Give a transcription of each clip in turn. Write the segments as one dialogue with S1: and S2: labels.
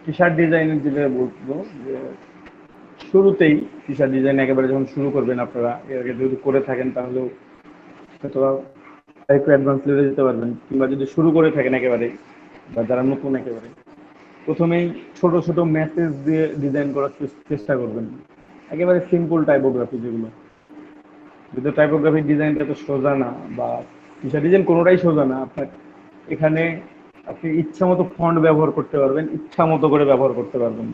S1: T shirt ডিজাইনের যেটা বলবো যে শুরুতেই টি শার্ট ডিজাইন একেবারে যখন শুরু করবেন আপনারা, এর আগে যদি করে থাকেন তাহলেও হয়তো একটু অ্যাডভান্স লেভেলে যেতে পারবেন, কিংবা যদি শুরু করে থাকেন একেবারে, বা যারা নতুন একেবারে, প্রথমেই ছোট ছোট মেসেজ দিয়ে ডিজাইন করার চেষ্টা করবেন। একেবারে সিম্পল টাইপোগ্রাফি যেগুলো, যদি টাইপোগ্রাফির ডিজাইনটা তো সোজা না, বা ফিচার ডিজাইন কোনোটাই সোজা না। আপনার এখানে আপনি ইচ্ছা মতো ফন্ট ব্যবহার করতে পারবেন, ইচ্ছা মতো করে ব্যবহার করতে পারবেন।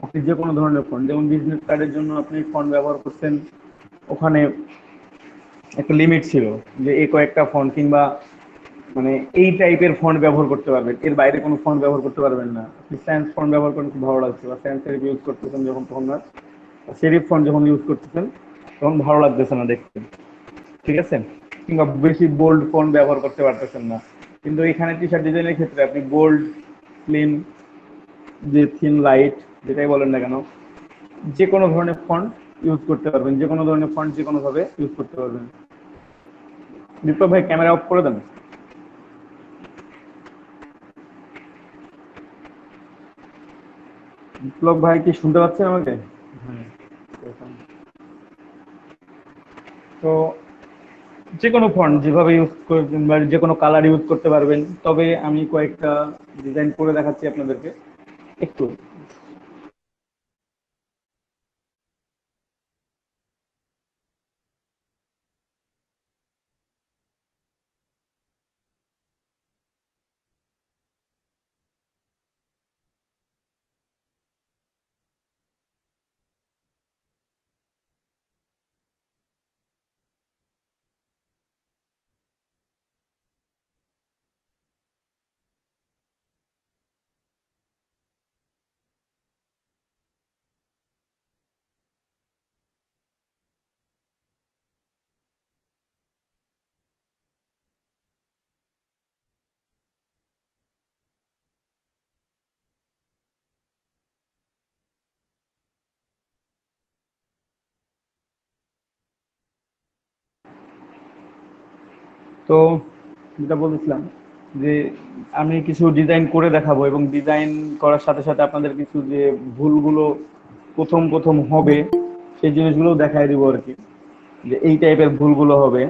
S1: আপনি যে কোনো ধরনের ফন্ট, যেমন বিজনেস কার্ডের জন্য আপনি ফন্ট ব্যবহার করছেন, ওখানে একটা লিমিট ছিল যে এই কয়েকটা ফন্ট কিংবা মানে এই টাইপের ফন্ট ব্যবহার করতে পারবেন, এর বাইরে কোনো ফন্ট ব্যবহার করতে পারবেন না। আপনি স্যান্স ফন্ট ব্যবহার করেন, খুব ভালো লাগছে, বা স্যান্স সেরিফ ইউজ করতেছেন যখন, তখন না সেরিফ ফন্ট যখন ইউজ করতেছেন তখন ভালো লাগতেছে না দেখতে, ঠিক আছে? কিংবা বেশি বোল্ড ফন্ট ব্যবহার করতে পারতেছেন না। কিন্তু এখানে টি শার্ট ডিজাইনের ক্ষেত্রে আপনি বোল্ড, স্লিম, যে থিন, লাইট, যেটাই বলেন না কেন, যে কোনো ধরনের ফন্ট ইউজ করতে পারবেন, যে কোনো ধরনের ফন্ট যে কোনো ভাবে ইউজ করতে পারবেন। বিপ্লব ভাই ক্যামেরা অফ করে দেন। বিপ্লব ভাই কি শুনতে পাচ্ছেন আমাকে? হ্যাঁ। তো যে কোনো ফন্ট যেভাবে ইউজ করবেন বা যে কোনো কালার ইউজ করতে পারবেন। তবে আমি কয়েকটা ডিজাইন করে দেখাচ্ছি আপনাদেরকে একটু। তো যেটা বলছিলাম যে আমি কিছু ডিজাইন করে দেখাবো, এবং ডিজাইন করার সাথে সাথে আপনাদের কিছু যে ভুলগুলো প্রথম প্রথম হবে সেই জিনিসগুলো দেখাই দিব আর কি, যে এই টাইপের ভুলগুলো হবে,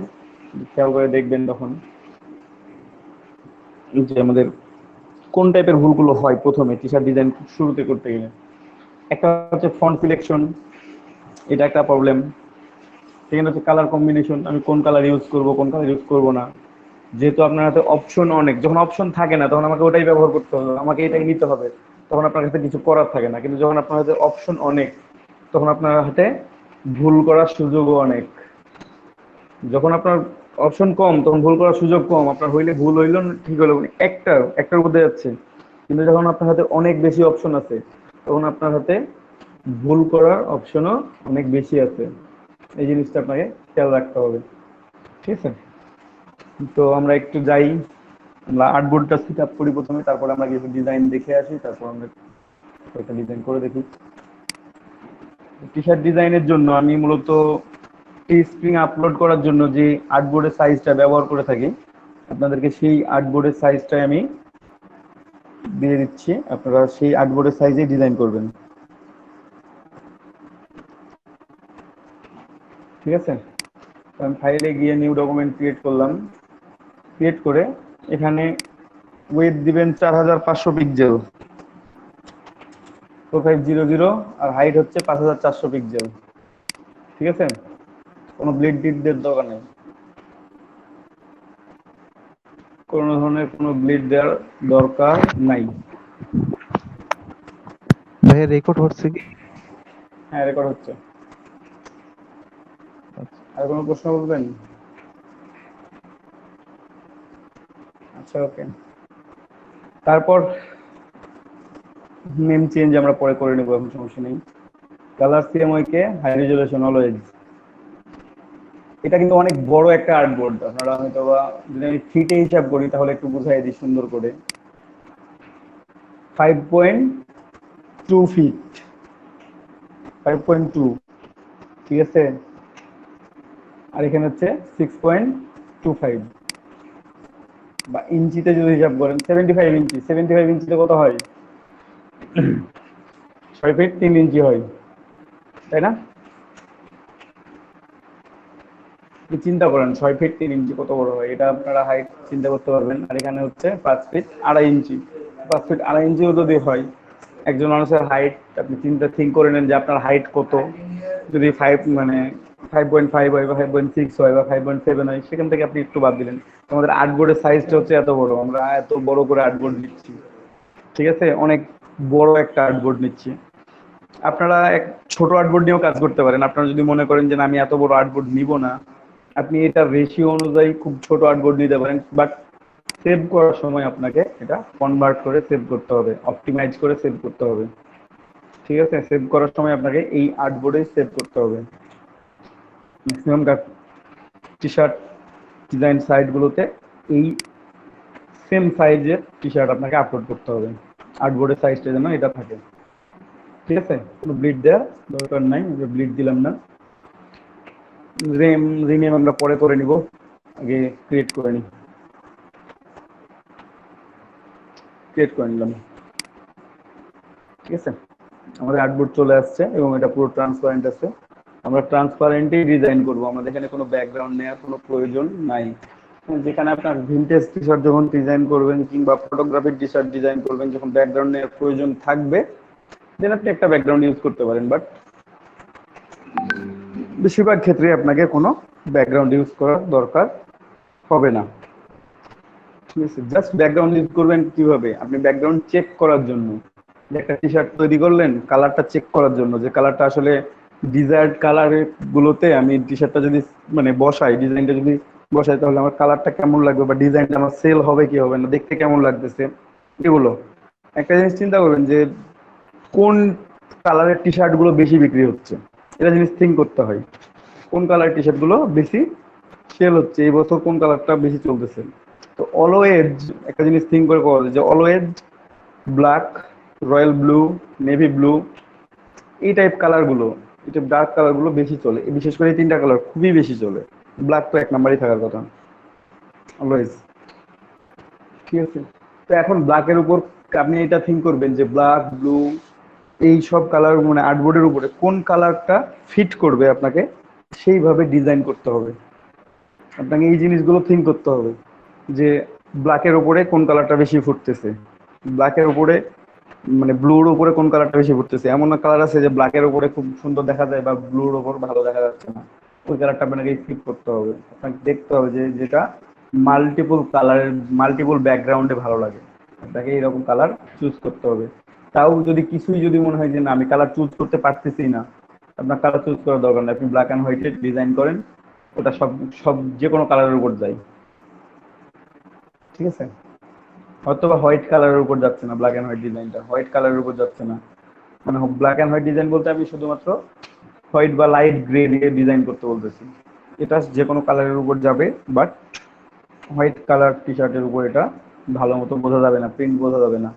S1: খেয়াল করে দেখবেন তখন যে আমাদের কোন টাইপের ভুলগুলো হয় প্রথমে টি শার্ট ডিজাইন শুরুতে করতে গেলে। একটা হচ্ছে ফন্ট সিলেকশন, এটা একটা প্রবলেম। সেখানে হচ্ছে কালার কম্বিনেশন, আমি কোন কালার ইউজ করব, কোন কালার ইউজ করব না। যেহেতু আপনার হাতে অপশন অনেক, যখন অপশন থাকে না তখন আমাকে ওটাই ব্যবহার করতে হবে, আমাকে এটাই নিতে হবে, তখন আপনার কাছে কিছু করার থাকে না। কিন্তু যখন আপনার হাতে অপশন অনেক, তখন আপনার হাতে ভুল করার সুযোগও অনেক। যখন আপনার অপশন কম তখন ভুল করার সুযোগ কম, আপনার হইলে ভুল হইল ঠিক হলো, একটার মধ্যে যাচ্ছে। কিন্তু যখন আপনার হাতে অনেক বেশি অপশন আছে, তখন আপনার হাতে ভুল করার অপশনও অনেক বেশি আছে। এই জিনিসটা আপনাকে খেয়াল রাখতে হবে, ঠিক আছে? তো আমরা একটু যাই, আমরা আর্টবোর্ডটা সেট আপ করি প্রথমে, তারপর আমরা কিছু ডিজাইন দেখে আসি, তারপর আমরা একটা ডিজাইন করে দেখি। টি শার্ট ডিজাইনের জন্য আমি মূলত টি স্প্রিং আপলোড করার জন্য যে আর্টবোর্ডের সাইজটা ব্যবহার করে থাকি, আপনাদেরকে সেই আর্টবোর্ডের সাইজটাই আমি দিয়ে দিচ্ছি, আপনারা সেই আর্টবোর্ডের সাইজে ডিজাইন করবেন, ঠিক আছে? আমি ফাইলে গিয়ে নিউ ডকুমেন্ট ক্রিয়েট করলাম, ক্রিয়েট করে এখানে ওয়েট দিবেন 4500 পিক্সেল, 4500, আর হাইট হচ্ছে 5400 পিক্সেল, ঠিক আছে? কোনো ব্লিড টিডদের দরকার নেই, কোনো ধরনের কোনো ব্লিড দেওয়ার দরকার নাই।
S2: ভাইয়া রেকর্ড হচ্ছে কি?
S1: হ্যাঁ, রেকর্ড হচ্ছে।
S2: আচ্ছা।
S1: আর কোনো প্রশ্ন বলবেন? আচ্ছা, ওকে। তারপর নেম চেঞ্জ আমরা পরে করে নেবো, এখন সমস্যা নেই। কালার সিএমওয়াই কে হাই রেজলিউশন অলওয়েজ। এটা কিন্তু অনেক বড় একটা আর্টবোর্ড, আপনারা হয়তো বা যদি আমি ফিটে হিসাব করি তাহলে একটু বুঝাই দিই সুন্দর করে। 5.2 ফিট, 5.2, ঠিক আছে? আর এখানে হচ্ছে 6.25, বা ইঞ্চিতে যদি হিসাব করেন 75 ইঞ্চি, 75 ইঞ্চিতে কত হয়? 6 ফিট 3 ইঞ্চি হয়, তাই না? আপনি চিন্তা করেন 6 ফিট 3 ইঞ্চি কত বড় হয়, এটা আপনারা হাইট চিন্তা করতে পারবেন। আর এখানে হচ্ছে 5 ফিট 2.5 ইঞ্চি। 5 ফিট 2.5 ইঞ্চিও যদি হয়, একজন মানুষের হাইট আপনি থিঙ্ক করে নেন যে আপনার হাইট কত। যদি 5.5 হয় বা 5.6 হয় বা 5.7 হয়, সেখান থেকে আপনি একটু বাদ দিলেন। আমাদের আর্টবোর্ডের সাইজটা হচ্ছে এত বড়, আমরা এত বড় করে আর্টবোর্ড নিচ্ছি, ঠিক আছে, অনেক বড় একটা আর্টবোর্ড নিচ্ছি। আপনারা এক ছোট আর্টবোর্ড নিয়েও কাজ করতে পারেন। আপনারা যদি মনে করেন যে না, আমি এত বড় আর্টবোর্ড নিব না, আপনি এটা রেশিও অনুযায়ী খুব ছোট আর্টবোর্ড নিতে পারেন। বাট সেভ করার সময় আপনাকে এটা কনভার্ট করে সেভ করতে হবে, অপটিমাইজ করে সেভ করতে হবে, ঠিক আছে? সেভ করার সময় আপনাকে এই আর্টবোর্ডে সেভ করতে হবে। ম্যাক্সিমাম টি শার্ট ডিজাইন সাইটগুলোতে এই সেম সাইজের টি শার্ট আপনাকে আপলোড করতে হবে, আর্টবোর্ডের সাইজটা যেন এটা থাকে, ঠিক আছে? কোনো ব্লিড দেওয়ার দরকার নাই, ব্লিড দিলাম না। রিনেম আমরা পরে করে নিব, আগে ক্রিয়েট করে নিলাম, ঠিক আছে? আমাদের আর্টবোর্ড চলে আসছে এবং এটা পুরো ট্রান্সপারেন্ট আছে। আমরা ট্রান্সপারেন্টই ডিজাইন করব, আমাদের এখানে কোনো ব্যাকগ্রাউন্ড নেওয়ার কোনো প্রয়োজন নাই। যেখানে আপনার ভিনটেজ টি শার্ট যখন ডিজাইন করবেন কিংবা ফটোগ্রাফিক টি শার্ট ডিজাইন করবেন, যখন ব্যাকগ্রাউন্ড নেওয়ার প্রয়োজন থাকবে, দেন আপনি একটা ব্যাকগ্রাউন্ড ইউজ করতে পারেন। বাট বেশিরভাগ ক্ষেত্রে আপনাকে কোনো ব্যাকগ্রাউন্ড ইউজ করার দরকার হবে না, ঠিক আছে? জাস্ট ব্যাকগ্রাউন্ড ইউজ করবেন কিভাবে? আপনি ব্যাকগ্রাউন্ড চেক করার জন্য, যে একটা টি শার্ট তৈরি করলেন, কালারটা চেক করার জন্য, যে কালারটা আসলে ডিজায়ার্ড কালার গুলোতে আমি টি শার্টটা যদি বসাই, ডিজাইনটা যদি বসাই, তাহলে আমার কালারটা কেমন লাগবে বা ডিজাইনটা আমার সেল হবে কি হবে না, দেখতে কেমন লাগতেছে, এগুলো। একটা জিনিস চিন্তা করবেন যে কোন কালারের টি শার্ট গুলো বেশি বিক্রি হচ্ছে, এটা জিনিস থিঙ্ক করতে হয়। কোন কালারের টি শার্ট গুলো বেশি সেল হচ্ছে, এই বছর কোন কালারটা বেশি চলতেছে। তো অলওয়েজ একটা জিনিস থিঙ্ক করে পাওয়া যায় যে always black, royal blue, navy blue, এই টাইপ কালারগুলো, এই টাইপ ডার্ক কালারগুলো বেশি চলে। বিশেষ করে এই তিনটা কালার খুবই বেশি চলে। ব্ল্যাক তো 1 নাম্বারই থাকার কথা অলওয়েজ, ঠিক আছে? তো এখন ব্ল্যাকের উপর আপনি এটা থিঙ্ক করবেন যে ব্ল্যাক, ব্লু, এই সব কালার আর্টবোর্ডের উপরে কোন কালারটা ফিট করবে আপনাকে, সেইভাবে ডিজাইন করতে হবে। আপনাকে এই জিনিসগুলো থিঙ্ক করতে হবে যে ব্ল্যাকের উপরে কোন কালারটা বেশি ফুটতেছে, ব্ল্যাকের উপরে ব্লুর উপরে কোন কালারটা বেশি ফুটতেছে। এমন কালার আছে যে ব্ল্যাকের উপরে খুব সুন্দর দেখা যায় বা ব্লুর উপর ভালো দেখা যাচ্ছে না, ওই কালারটা আপনাকে স্কিপ করতে হবে। আপনাকে দেখতে হবে যে যেটা মাল্টিপল কালারের, মাল্টিপল ব্যাকগ্রাউন্ডে ভালো লাগে, আপনাকে এইরকম কালার চুজ করতে হবে। তাও যদি কিছুই যদি মনে হয় যে না, আমি কালার চুজ করতে পারতেছি না, আপনার কালার চুজ করার দরকার নেই, আপনি ব্ল্যাক অ্যান্ড হোয়াইটে ডিজাইন করেন, ওটা সব সব যে কোনো কালারের উপর যায়, ঠিক আছে? হয়তো বা হোয়াইট কালারের উপর যাচ্ছে না, ব্ল্যাক অ্যান্ড হোয়াইট ডিজাইনটা হোয়াইট কালারের উপর যাচ্ছে না, ব্ল্যাক অ্যান্ড হোয়াইট ডিজাইন বলতে আমি শুধুমাত্র হোয়াইট বা লাইট গ্রে দিয়ে ডিজাইন করতে বলতেছি। এটা যে কোনো কালারের উপর যাবে, বাট হোয়াইট কালার টি শার্টের উপর এটা ভালো মতো বোঝা যাবে না, প্রিন্ট বোঝা যাবে না।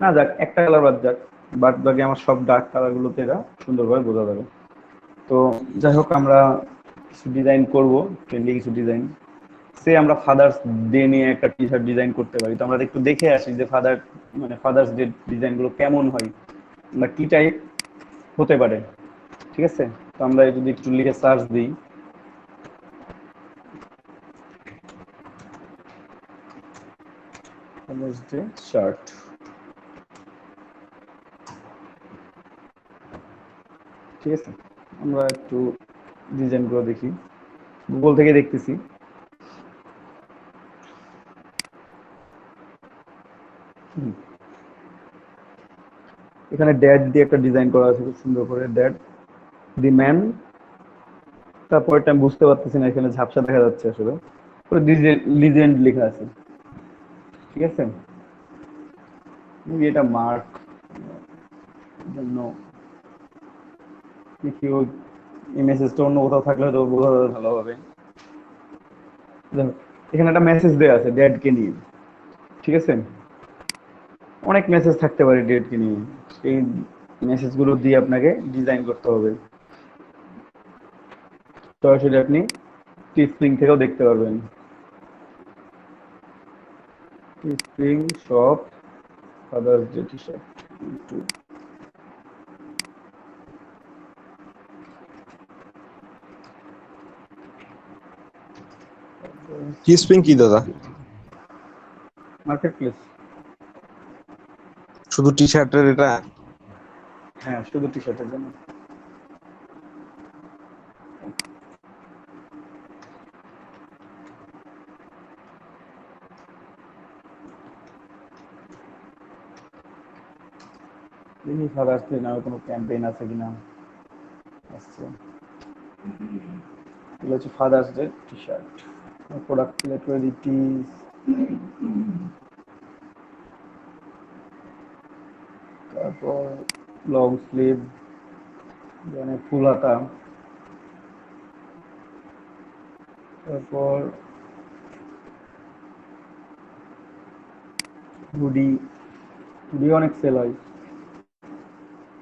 S1: না যাক, একটা কালার বাদ যাক, বাদ বাকি আমার সব ডার্ক কালারগুলোতে এটা সুন্দরভাবে বোঝা যাবে। তো যাই হোক, আমরা কিছু ডিজাইন করবো, ট্রেন্ডি কিছু ডিজাইন। সে আমরা ফাদার্স ডে নিয়ে একটা টি শার্ট ডিজাইন করতে পারি। তো আমরা একটু দেখে আসি যে ফাদার্স ডে ডিজাইনগুলো কেমন হয় বা কি টাইপ হতে পারে, ঠিক আছে? তো আমরা যদি একটু লিখে সার্চ দিই, ফাদার্স ডে শার্ট, ঠিক আছে? আমরা একটু ডিজাইনগুলো দেখি, গুগল থেকে দেখতেছি। এখানে ড্যাড দিয়ে একটা ডিজাইন করা আছে খুব সুন্দর করে, ড্যাড দি ম্যান, তারপরটা আমি বুঝতে পারতেছি না, এখানে ঝাপসা দেখা যাচ্ছে আসলে, লিজেন্ড লেখা আছে, ঠিক আছে? এটা মার্ক জন্য কি ওই এই মেসেজটা অন্য কোথাও থাকলে হয়তো বোঝা যাবে ভালোভাবে। এখানে একটা মেসেজ দেওয়া আছে ড্যাডকে নিয়ে, ঠিক আছে? অনেক মেসেজ থাকতে পারে ড্যাডকে নিয়ে, এই মেসেজগুলো দিয়ে আপনাকে ডিজাইন করতে হবে। সরাসরি আপনি টিপসিং থেকেও দেখতে পারবেন। Spring shop father's day T shirt YouTube.
S3: কি স্প্রিং কি দাদা?
S1: Market place.
S3: শুধু টি শার্টের এটা?
S1: হ্যাঁ, শুধু টি শার্টের জন্য। দেখি ফাদার্স ডে নামে কোনো ক্যাম্পেইন আছে কিনা। আসছে, এগুলো হচ্ছে father's day T shirt. Product select করে দিচ্ছি। তারপর লং স্লিভ, মানে ফুল হাতা। তারপর হুডি, হুডি অনেক সেল হয়,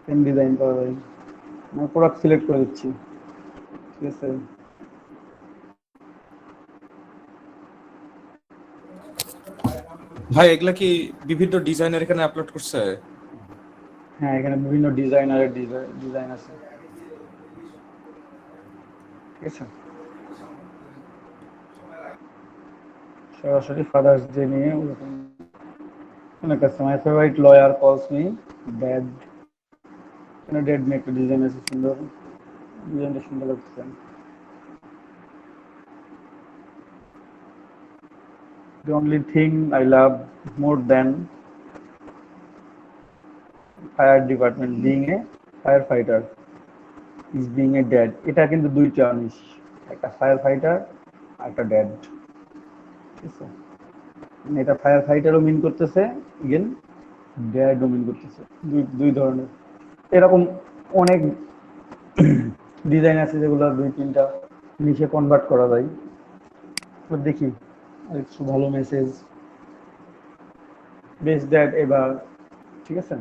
S1: সেম ডিজাইন পাওয়া যায়। আমি প্রোডাক্ট সিলেক্ট করে দিচ্ছি, ঠিক আছে।
S4: ভাই এগুলা কি বিভিন্ন ডিজাইনের এখানে আপলোড করছে?
S1: হ্যাঁ, এখানে বিভিন্ন ডিজাইনারের ডিজাইন আছে, ঠিক আছে। সরাসরি ফাদার্স ডে নিয়ে ওরকম অনেক আছে। মাই ফেভারিট লয়ার কলস মি ড্যাড। এখানে ড্যাড নিয়ে একটা ডিজাইন আছে, সুন্দর ডিজাইনটা, সুন্দর লাগছে। The only thing I love more than fire department being a firefighter is being a dad. এটা কিন্তু দুইটা জিনিস, একটা ফায়ার ফাইটার আর একটা ড্যাড, ঠিক আছে। মানে এটা ফায়ার ফাইটারও মিন করতেছে, ইগেন ড্যাডও মিন করতেছে, দুই দুই ধরনের। এরকম অনেক ডিজাইন আছে যেগুলো দুই তিনটা নিচে কনভার্ট করা যায়। তো দেখি আর একটু ভালো মেসেজ বেস্ট ড্যাড এবার, ঠিক আছে।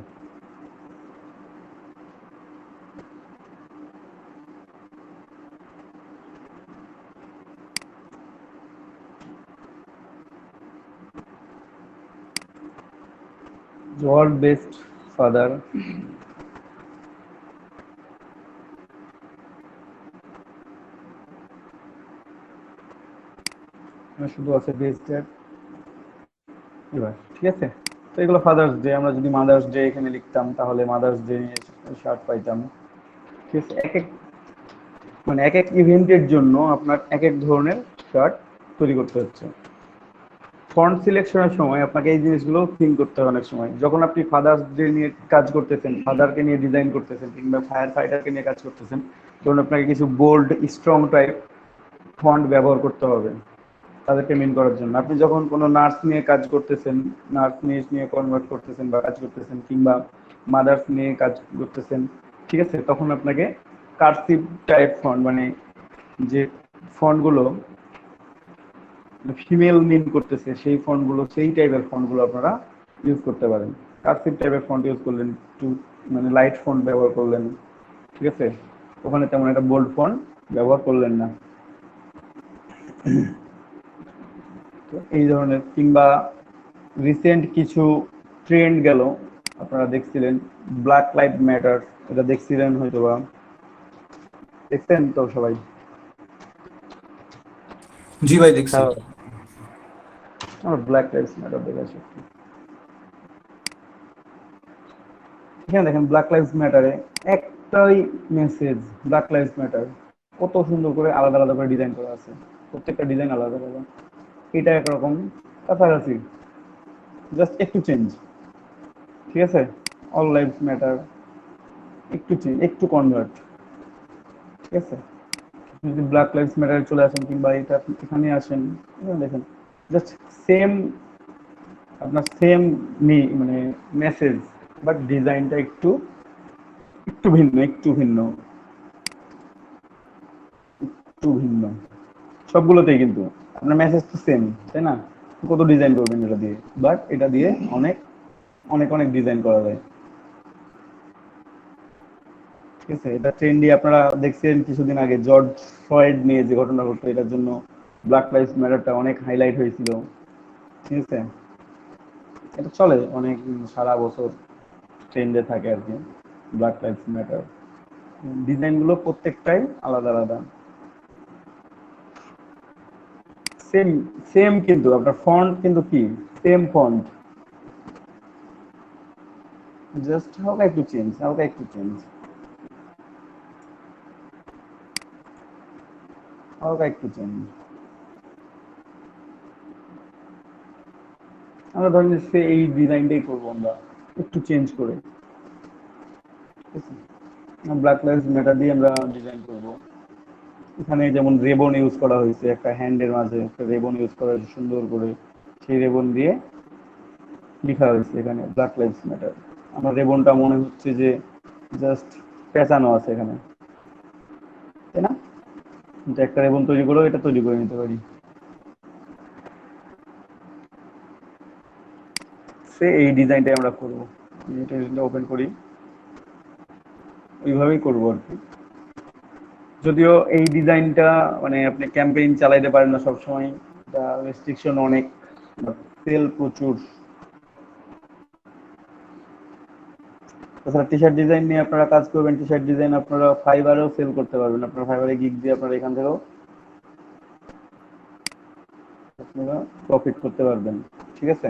S1: ওয়ার্ল্ড বেস্ট ফাদার, শুধু আছে বেস্ট ড্যাড এবার, ঠিক আছে। তো এগুলো ফাদার্স ডে। আমরা যদি মাদার্স ডে এখানে লিখতাম তাহলে মাদার্স ডে নিয়ে শার্ট পাইতাম, ঠিক আছে। এক এক মানে এক এক ইভেন্টের জন্য আপনার এক এক ধরনের শার্ট তৈরি করতে হচ্ছে। ফন্ট সিলেকশনের সময় আপনাকে এই জিনিসগুলো থিঙ্ক করতে হয় অনেক সময়। যখন আপনি ফাদার্স ডে নিয়ে কাজ করতেছেন, ফাদারকে নিয়ে ডিজাইন করতেছেন, কিংবা ফায়ার ফাইটারকে নিয়ে কাজ করতেছেন, তখন আপনাকে কিছু বোল্ড স্ট্রং টাইপ ফন্ট ব্যবহার করতে হবে তাদেরকে মিন করার জন্য। আপনি যখন কোনো নার্স নিয়ে কাজ করতেছেন, নার্স নিয়ে কনভার্ট করতেছেন বা কাজ করতেছেন, কিংবা মাদার্স নিয়ে কাজ করতেছেন, ঠিক আছে, তখন আপনাকে কার্সিভ টাইপ ফন্ট, মানে যে ফন্টগুলো ফিমেল মিন করতেছে সেই ফন্টগুলো, সেই টাইপের ফন্টগুলো আপনারা ইউজ করতে পারেন। কার্সিভ টাইপের ফন্ট ইউজ করলেন, একটু মানে লাইট ফন্ট ব্যবহার করলেন, ঠিক আছে। ওখানে তেমন একটা বোল্ড ফন্ট ব্যবহার করলেন না। তো এই ধরনের, কিংবা রিসেন্ট কিছু ট্রেন্ড গেল, আপনারা দেখছিলেন ব্ল্যাক লাইভ ম্যাটার, এটা দেখছিলেন হয়তো বা, দেখছেন তো সবাই?
S4: জি ভাই দেখছি।
S1: আমার ব্ল্যাক লাইভস ম্যাটার দেখাচ্ছে। এখানে দেখেন ব্ল্যাক লাইভস ম্যাটারে একটাই মেসেজ, ব্ল্যাক লাইভস ম্যাটার, কত সুন্দর করে আলাদা আলাদা করে ডিজাইন করা আছে, প্রত্যেকটা ডিজাইন আলাদা আলাদা। এটা একরকম কাছাকাছি, জাস্ট একটু চেঞ্জ, ঠিক আছে। অল লাইভস ম্যাটার, একটু চেঞ্জ, একটু কনভার্ট, ঠিক আছে। যদি ব্ল্যাক লাইভস ম্যাটারে চলে আসেন, কিংবা এটা এখানে আসেন, দেখেন জাস্ট সেম, আপনার সেম মানে মেসেজ, বাট ডিজাইনটা একটু একটু ভিন্ন, একটু ভিন্ন, একটু ভিন্ন। সবগুলোতেই কিন্তু আপনার মেসেজ তো সেম, তাই না? কত ডিজাইন করবেন এটা দিয়ে, বাট এটা দিয়ে অনেক অনেক অনেক ডিজাইন করা যায়, ঠিক আছে। এটা ট্রেন্ডি, আপনারা দেখছেন কিছুদিন আগে জর্জ ফ্লয়েড নিয়ে যে ঘটনা ঘটলো, এটার জন্য ব্ল্যাক লাইভস ম্যাটারটা অনেক হাইলাইট হয়েছিল, ঠিক আছে। এটা চলে অনেক, সারা বছর ট্রেন্ডে থাকে আর কি, ব্ল্যাক লাইভস ম্যাটার। ডিজাইনগুলো প্রত্যেকটাই আলাদা আলাদা, সেম সেম, কিন্তু আপনার ফন্ট কিন্তু কি সেম ফন্ট, জাস্ট হালকা একটু চেঞ্জ, হালকা একটু চেঞ্জ, হালকা একটু চেঞ্জ। আমরা ধরেন যে এই ডিজাইনটাই করবো আমরা একটু চেঞ্জ করে, ব্ল্যাক লাইভস ম্যাটার দিয়ে আমরা ডিজাইন করব। এখানে যেমন রেবন ইউজ করা হয়েছে, একটা হ্যান্ডের মাঝে একটা রেবন ইউজ করা হয়েছে সুন্দর করে, সেই রেবন দিয়ে লেখা হয়েছে এখানে ব্ল্যাক লাইভস ম্যাটার। আমার রেবনটা মনে হচ্ছে যে জাস্ট পেঁচানো আছে এখানে, তাই না? কিন্তু একটা রেবন তৈরি করেও এটা তৈরি করে নিতে পারি। সে এই ডিজাইনটাই আমরা করবো, এটা ওপেন করি, ওইভাবেই করবো আর কি। যদিও এই ডিজাইনটা মানে আপনি ক্যাম্পেইন চালাইতে পারেন না সবসময়, এটা রেস্ট্রিকশন অনেক, সেল প্রচুর। তাছাড়া টি শার্ট ডিজাইন নিয়ে আপনারা কাজ করবেন, টি শার্ট ডিজাইন আপনারা ফাইবারেও সেল করতে পারবেন, আপনার ফাইবারে গিগ দিয়ে আপনারা এখান থেকেও আপনারা প্রফিট করতে পারবেন, ঠিক আছে?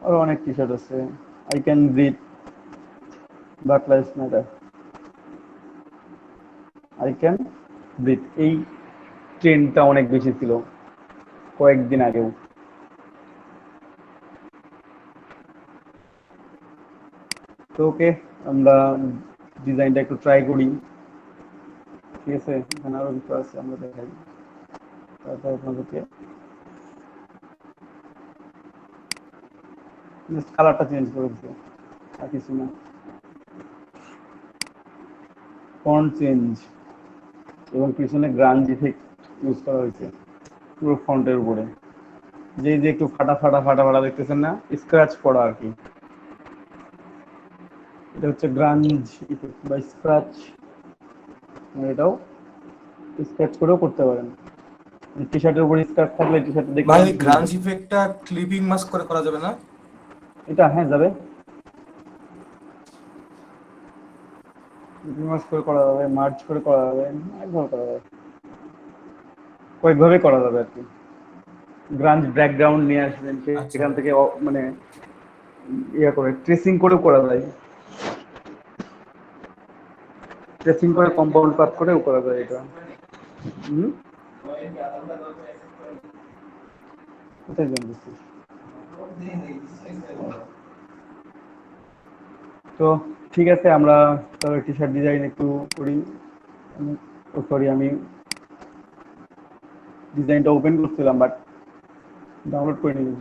S1: আরো অনেক টি শার্ট আছে, I can breathe, black lives matter, I can breathe, এই ট্রেন্ডটা অনেক বেশি ছিল কয়েকদিন আগেও। তো ওকে, আমরা ডিজাইনটা একটু ট্রাই করি, ঠিক আছে? এখানে আরো কিছু আছে আমরা দেখাই, তারপর আপনাদেরকে জাস্ট কালারটা চেঞ্জ করে দিতে, আর কিছু না। ফন্ট চেঞ্জ এবং পিছনে গ্রাঞ্জ ইফেক্ট ইউজ করা হয়েছে পুরো ফন্টের উপরে, যে যে একটু ফাটা ফাটা ফাটা ফাটা দেখতেছেন না, স্ক্র্যাচ পড়া আর কি, এটা হচ্ছে গ্রাঞ্জ ইফেক্ট বা স্ক্র্যাচ। এটাও স্ক্র্যাচ করেও করতে পারেন, টি শার্টের উপরে স্ক্র্যাচ থাকলে টি শার্ট দেখতে
S4: ভাই
S1: অনেক সুন্দর
S4: গ্রাঞ্জ
S1: লাগে।
S4: ইফেক্টটা ক্লিপিং মাস্ক করে করা যাবে না?
S1: এটা হ্যাঁ যাবে, মার্জ করে করা যাবে, মার্জ করে করা যাবে, একভাবে করা যাবে, কয়েকভাবে করা যাবে আর কি। গ্রাঞ্জ ব্যাকগ্রাউন্ড নিয়ে আসবেন,
S4: আচ্ছা
S1: সেখান
S4: ভাই।
S1: থেকে মানে ইয়া করে ট্রেসিং করেও করা যায়, ট্রেসিং করে কম্পাউন্ড পাস করেও করা যায় এটা। হুম, কোথায় জানতেছি। তো ঠিক আছে, আমরা তবে টি শার্ট ডিজাইন একটু করি। সরি, আমি ডিজাইনটা ওপেন করছিলাম বাট ডাউনলোড করে নিলাম।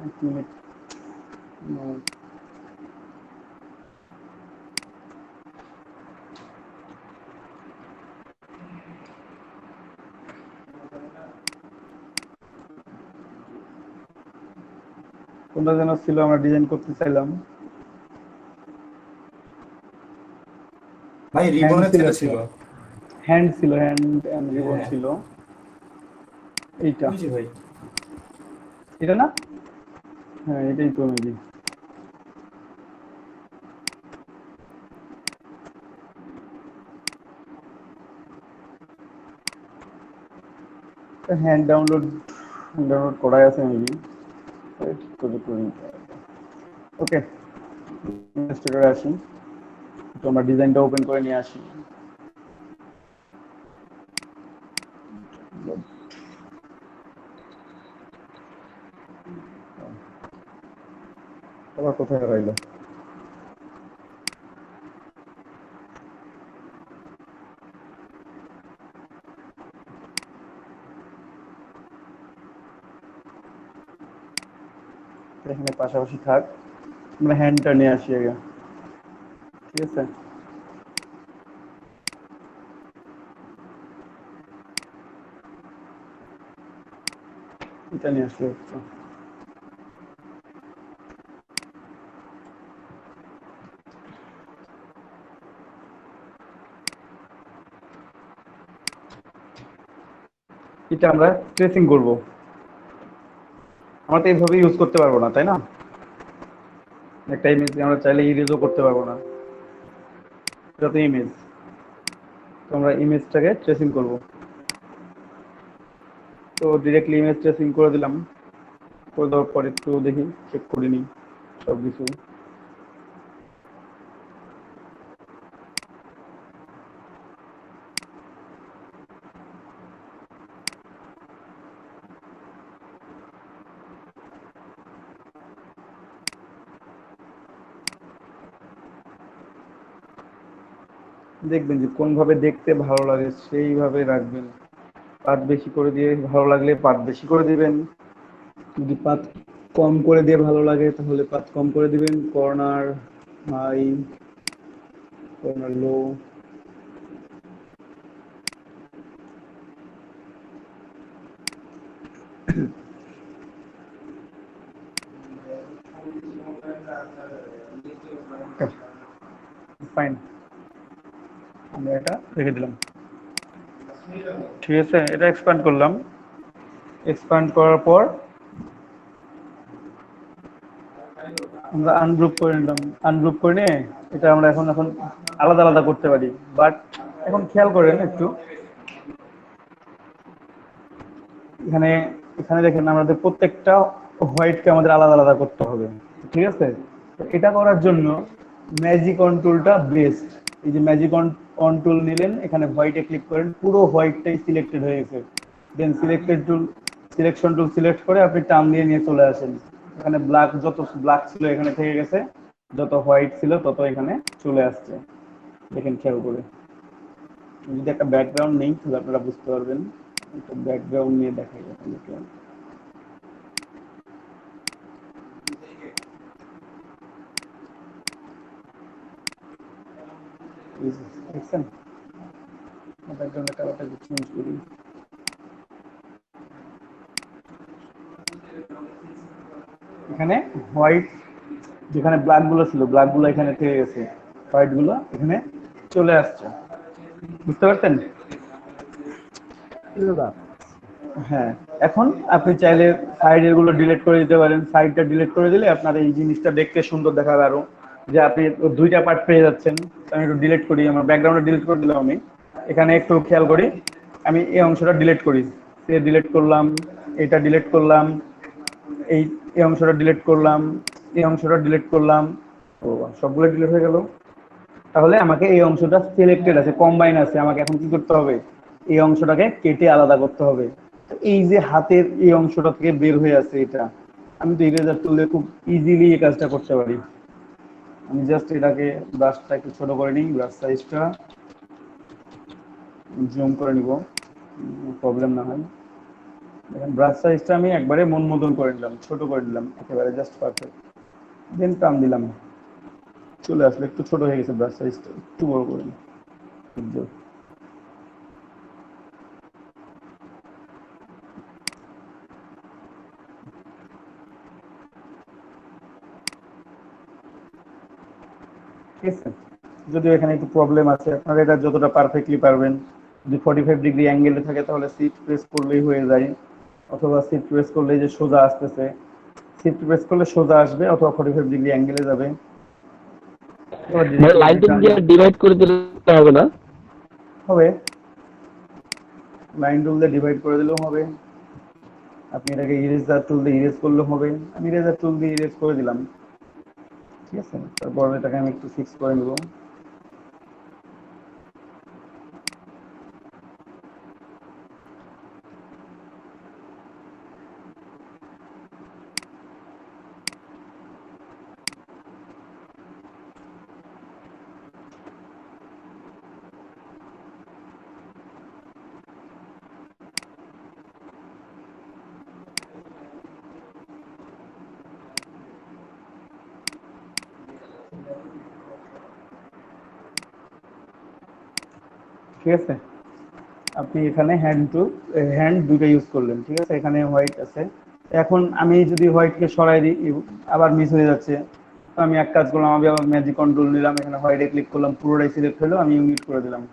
S1: এক মিনিট, কোনটা যেন ছিল আমরা ডিজাইন করতে চাইলাম,
S4: ভাই
S1: হ্যান্ড
S4: রিবনের
S1: ছিল
S4: যেটা
S1: একটা,
S4: ছিল।
S1: হ্যান্ড ছিল, হ্যান্ড অ্যান্ড রিবন
S4: হ্যাঁ
S1: ছিল, এইটা,
S4: ওই যে ভাই।
S1: এটা না? হ্যাঁ এটাই তো মেবি। হ্যান্ড ডাউনলোড, ডাউনলোড করাই আছে মেবি, ঠিক করে করি। ওকে, স্টুডিওতে আসি, তো আমরা ডিজাইনটা ওপেন করে নিয়ে আসি। আবার কোথায় রইলো? এখানে পাশাপাশি থাক, আমরা হ্যান্ডটা নিয়ে আসি আগে, ঠিক আছে? এটা নিয়ে আসি হচ্ছে, এটা আমরা ট্রেসিং করব। আমরা তো এইভাবে ইউজ করতে পারবো না, তাই না? একটা ইমেজ আমরা চাইলে ইরেজও করতে পারবো না, এটা তো ইমেজ। তো আমরা ইমেজটাকে ট্রেসিং করব। তো ডিরেক্টলি ইমেজ ট্রেসিং করে দিলাম। করে দেওয়ার পর একটু দেখি, চেক করে নিই সব কিছু। দেখবেন যে কোনভাবে দেখতে ভালো লাগে সেইভাবে রাখবেন। পাত বেশি করে দিয়ে ভালো লাগলে পাত বেশি করে দিবেন, যদি পাত কম করে দিয়ে ভালো লাগে তাহলে পাত কম করে দিবেন। কর্নার হাই, কর্নার লো। ফাইন, আমরা এটা রেখে দিলাম। ঠিক আছে, এটা এক্সপ্যান্ড করলাম। এক্সপ্যান্ড করার পর আমরা আনগ্রুপ করে নিলাম। আনগ্রুপ করে নিয়ে এটা আমরা এখন এখন আলাদা আলাদা করতে পারি। বাট এখন খেয়াল করেন একটু, এখানে এখানে দেখেন আমাদের প্রত্যেকটা হোয়াইটকে আমাদের আলাদা আলাদা করতে হবে। ঠিক আছে, তো এটা করার জন্য ম্যাজিক অন টুলটা বেস্ট। এই যে ম্যাজিক অন টুল নিলেন, এখানে হোয়াইটে ক্লিক করেন, পুরো হোয়াইটটাই সিলেক্টেড হয়ে গেছে। দেন সিলেক্টেড টুল, সিলেকশন টুল সিলেক্ট করে আপনি টার্ম দিয়ে নিয়ে চলে আসেন। এখানে ব্ল্যাক, যত ব্ল্যাক ছিল এখানে থেকে গেছে, যত হোয়াইট ছিল তত এখানে চলে আসছে। দেখেন খেয়াল করে, যদি একটা ব্যাকগ্রাউন্ড নেই তাহলে আপনারা বুঝতে পারবেন। একটা ব্যাকগ্রাউন্ড নিয়ে দেখাই আপনাদেরকে। দেখছেন, ব্যাকগ্রাউন্ডের কালারটা একটু চেঞ্জ করি। এখানে হোয়াইট, যেখানে ব্ল্যাক গুলো ছিল ব্ল্যাক গুলো এখানে থেকে গেছে, হোয়াইট গুলো এখানে চলে আসছে। বুঝতে পারছেন? হ্যাঁ, এখন আপনি চাইলে সাইডের গুলো ডিলিট করে দিতে পারেন। সাইডটা ডিলিট করে দিলে আপনার এই জিনিসটা দেখতে সুন্দর দেখাবে আরো, যে আপনি দুইটা পার্ট পেয়ে যাচ্ছেন। আমি একটু ডিলিট করি, আমার ব্যাকগ্রাউন্ডে ডিলিট করে দিলাম আমি। এখানে একটু খেয়াল করি, আমি এই অংশটা ডিলিট করি, সে ডিলিট করলাম, এটা ডিলিট করলাম, এই এই অংশটা ডিলিট করলাম, এই অংশটা ডিলিট করলাম। ও, সবগুলো ডিলিট হয়ে গেল। তাহলে আমাকে এই অংশটা সিলেক্টেড আছে, কম্বাইন আছে, আমাকে এখন কি করতে হবে? এই অংশটাকে কেটে আলাদা করতে হবে। তো এই যে হাতের এই অংশটা থেকে বের হয়ে আছে এটা, আমি তো ইরেজার টুল দিয়ে খুব ইজিলি এই কাজটা করতে পারি। আমি জাস্ট এটাকে, ব্রাশটা একটু ছোট করে নিই, ব্রাশ সাইজটা জুম করে নিব, প্রবলেম না হয়। দেখেন ব্রাশ সাইজটা আমি একবারে মন মতন করে নিলাম, ছোট করে নিলাম একেবারে, জাস্ট পারফেক্ট। দেন টান দিলাম, চলে আসলে একটু ছোট হয়ে গেছে, ব্রাশ সাইজটা একটু বড় করে নিই। ঠিক আছে, যদিও এখানে একটু প্রবলেম আছে, আপনারা এটা যতটা পারফেক্টলি পারবেন। যদি 45 ডিগ্রি অ্যাঙ্গেলে থাকে তাহলে শিফট প্রেস করলেই হয়ে যায়, অথবা শিফট প্রেস করলে যে সোজা আসতেছে, শিফট প্রেস করলে সোজা আসবে অথবা 45 ডিগ্রি অ্যাঙ্গেলে যাবে।
S5: লাইন টুল দিয়ে ডিভাইড করে দিলে হবে না?
S1: হবে, লাইন টুল দিয়ে ডিভাইড করে দিলেও হবে। আপনি এটাকে ইরেজার টুল দিয়ে ইরেজ করলেও হবে। আমি ইরেজার টুল দিয়ে ইরেজ করে দিলাম। ঠিক আছে, তারপর এটাকে আমি একটু ফিক্স করে নেব। ঠিক আছে, আপনি এখানে হ্যান্ড দুটো ইউজ করলেন। ঠিক আছে, এখানে হোয়াইট আছে। এখন আমি যদি হোয়াইটকে সরাই দিই আবার মিস হয়ে যাচ্ছে। তো আমি এক কাজ করলাম, আমি আবার ম্যাজিক কন্ট্রোল নিলাম, এখানে হোয়াইটে ক্লিক করলাম, পুরোটাই সিলেক্ট হলো, আমি ইউনিট করে দিলাম।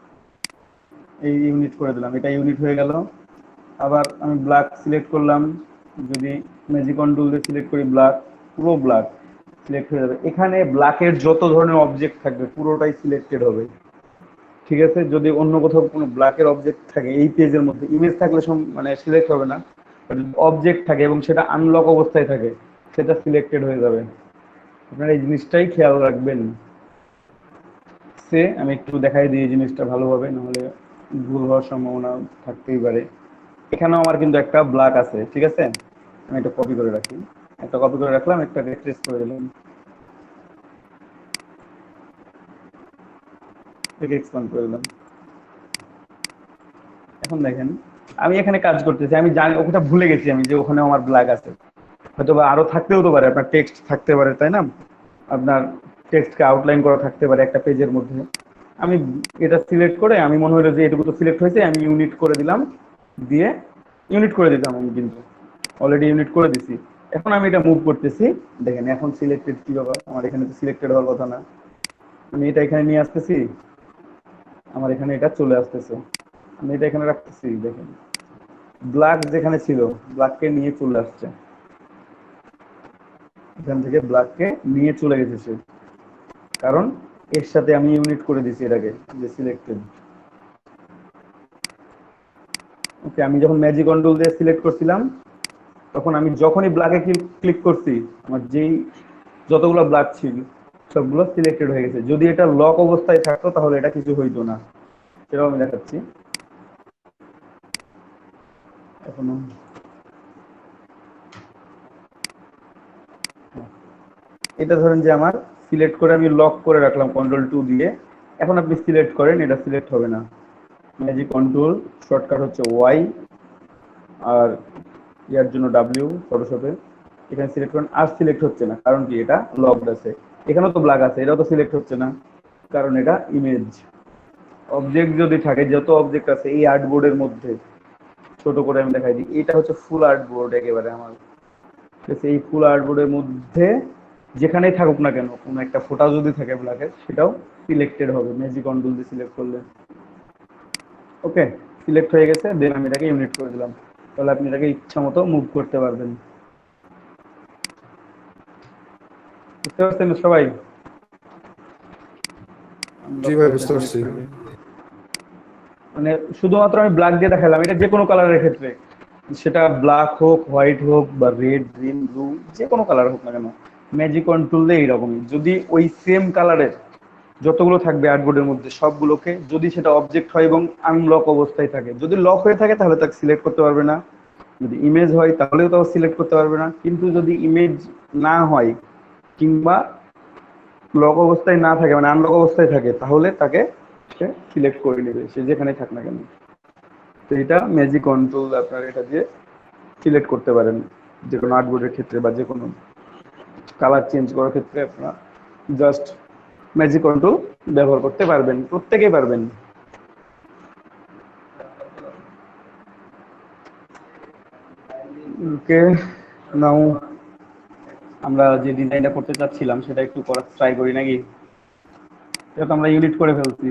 S1: এই ইউনিট করে দিলাম, এটা ইউনিট হয়ে গেল। আবার আমি ব্ল্যাক সিলেক্ট করলাম, যদি ম্যাজিক কন্ট্রোল দিয়ে সিলেক্ট করি ব্ল্যাক, পুরো ব্ল্যাক সিলেক্ট হয়ে যাবে। এখানে ব্ল্যাকের যত ধরনের অবজেক্ট থাকবে পুরোটাই সিলেক্টেড হবে, ঠিক আছে। যদি অন্য কোথাও কোনো ব্ল্যাকের অবজেক্ট থাকে এই পেজের মধ্যে, ইমেজ থাকলে মানে সিলেক্ট হবে না, অবজেক্ট থাকে এবং সেটা আনলক অবস্থায় থাকে সেটা সিলেক্টেড হয়ে যাবে। আপনারা এই জিনিসটাই খেয়াল রাখবেন। আমি একটু দেখাই দিই এই জিনিসটা ভালোভাবে, নাহলে ভুল হওয়ার সম্ভাবনা থাকতেই পারে। এখানেও আমার কিন্তু একটা ব্ল্যাক আছে, ঠিক আছে। আমি এটা কপি করে রাখি, একটা কপি করে রাখলাম, একটা রিফ্রেশ করে দিলাম, এক্সপান্ড করে দিলাম। এখন দেখেন আমি এখানে কাজ করতেছি, আমি জানি ওটা ভুলে গেছি আমি যে ওখানে আমার ব্ল্যাক আছে, হয়তো বা আরো থাকতেও তো পারে, আপনার টেক্সট থাকতে পারে, তাই না? আপনার টেক্সটকে আউটলাইন করা থাকতে পারে একটা পেজের মধ্যে। আমি এটা সিলেক্ট করে, আমি মনে হলো যে এটুকু তো সিলেক্ট হয়েছে, আমি ইউনিট করে দিলাম, দিয়ে ইউনিট করে দিতাম আমি, কিন্তু অলরেডি ইউনিট করে দিছি। এখন আমি এটা মুভ করতেছি, দেখেন এখন সিলেক্টেড কি ব্যাপার, আমার এখানে তো সিলেক্টেড হওয়ার কথা না। আমি এটা এখানে নিয়ে আসতেছি, আমার এখানে এটা চলে আসতেছে, আমি এটা এখানে রাখতেছি, দেখেন ব্ল্যাক যেখানে ছিল ব্ল্যাককে নিয়ে চলে আসছে, এখান থেকে ব্ল্যাককে নিয়ে চলে গেছে সে, কারণ এর সাথে আমি ইউনিট করে দিছি এটাকে, যে সিলেক্টেড। ওকে, আমি যখন ম্যাজিক কন্ট্রোল দিয়ে সিলেক্ট করছিলাম, তখন আমি যখনই ব্ল্যাকে ক্লিক করছি, আমার যেই যতগুলো ব্ল্যাক ছিল সবগুলো সিলেক্টেড হয়ে গেছে। যদি এটা লক অবস্থায় থাকতো তাহলে এটা কিছু হইতো না, সেটাও আমি দেখাচ্ছি। এখনো এটা ধরেন যে আমার সিলেক্ট করে আমি লক করে রাখলাম কন্ট্রোল 2 দিয়ে, এখন আপনি সিলেক্ট করেন, এটা সিলেক্ট হবে না। ম্যাজিক কন্ট্রোল শর্টকাট হচ্ছে ওয়াই, আর ইয়ার জন্য ডাব্লিউ ফটোশপে, এখানে সিলেক্ট করেন, আর সিলেক্ট হচ্ছে না, কারণ কি এটা লকড আছে। এখানেও তো ব্ল্যাক আছে, এটাও তো সিলেক্ট হচ্ছে না, কারণ এটা ইমেজ। অবজেক্ট যদি থাকে, যত অবজেক্ট আছে এই আর্টবোর্ডের মধ্যে, ছোট করে আমি দেখাই দিই, এটা হচ্ছে ফুল আর্টবোর্ড একেবারে আমার, ঠিক আছে। এই ফুল আর্টবোর্ডের মধ্যে যেখানেই থাকুক না কেন, কোনো একটা ফোটা যদি থাকে ব্ল্যাকের, সেটাও সিলেক্টেড হবে ম্যাজিক কন্ট্রোল দিয়ে সিলেক্ট করলে। ওকে, সিলেক্ট হয়ে গেছে, দেন আমি এটাকে ইউনিট করে দিলাম, তাহলে আপনি এটাকে ইচ্ছা মতো মুভ করতে পারবেন। বুঝতে পারছেন সবাই?
S4: জি ভাই, বুঝতে পারছি।
S1: মানে শুধুমাত্র আমি ব্ল্যাক দিয়ে দেখালাম, এটা যে কোনো কালারের ক্ষেত্রে, সেটা ব্ল্যাক হোক, হোয়াইট হোক, বা রেড, গ্রিন, ব্লু, যে কোনো কালার হোক না কেন, ম্যাজিক কন্ট্রোল দিয়ে এইরকমই। যদি ওই সেম কালারের যতগুলো থাকবে আর্টবোর্ডের মধ্যে সবগুলোকে, যদি সেটা অবজেক্ট হয় এবং আনলক অবস্থায় থাকে, যদি লক হয়ে থাকে তাহলে তাকে সিলেক্ট করতে পারবে না, যদি ইমেজ হয় তাহলেও তাও সিলেক্ট করতে পারবে না। কিন্তু যদি ইমেজ না হয় কিংবা লক অবস্থায় না থাকে, মানে আনলক অবস্থায় থাকে, তাহলে তাকে সে সিলেক্ট করে নেবে, সে যেখানে থাক না কেন। তো এটা ম্যাজিক কন্ট্রোল, আপনারা এটা দিয়ে সিলেক্ট করতে পারেন যে কোনো আর্টবোর্ডের ক্ষেত্রে, বা যে কোনো কালার চেঞ্জ করার ক্ষেত্রে আপনারা জাস্ট ম্যাজিক কন্ট্রোল ব্যবহার করতে পারবেন, প্রত্যেকেই পারবেন। ওকে, নাও আমরা যে ডিজাইনটা করতে চাচ্ছিলাম সেটা একটু করার ট্রাই করি নাকি? এটা তো আমরা ইউনিট করে ফেলছি,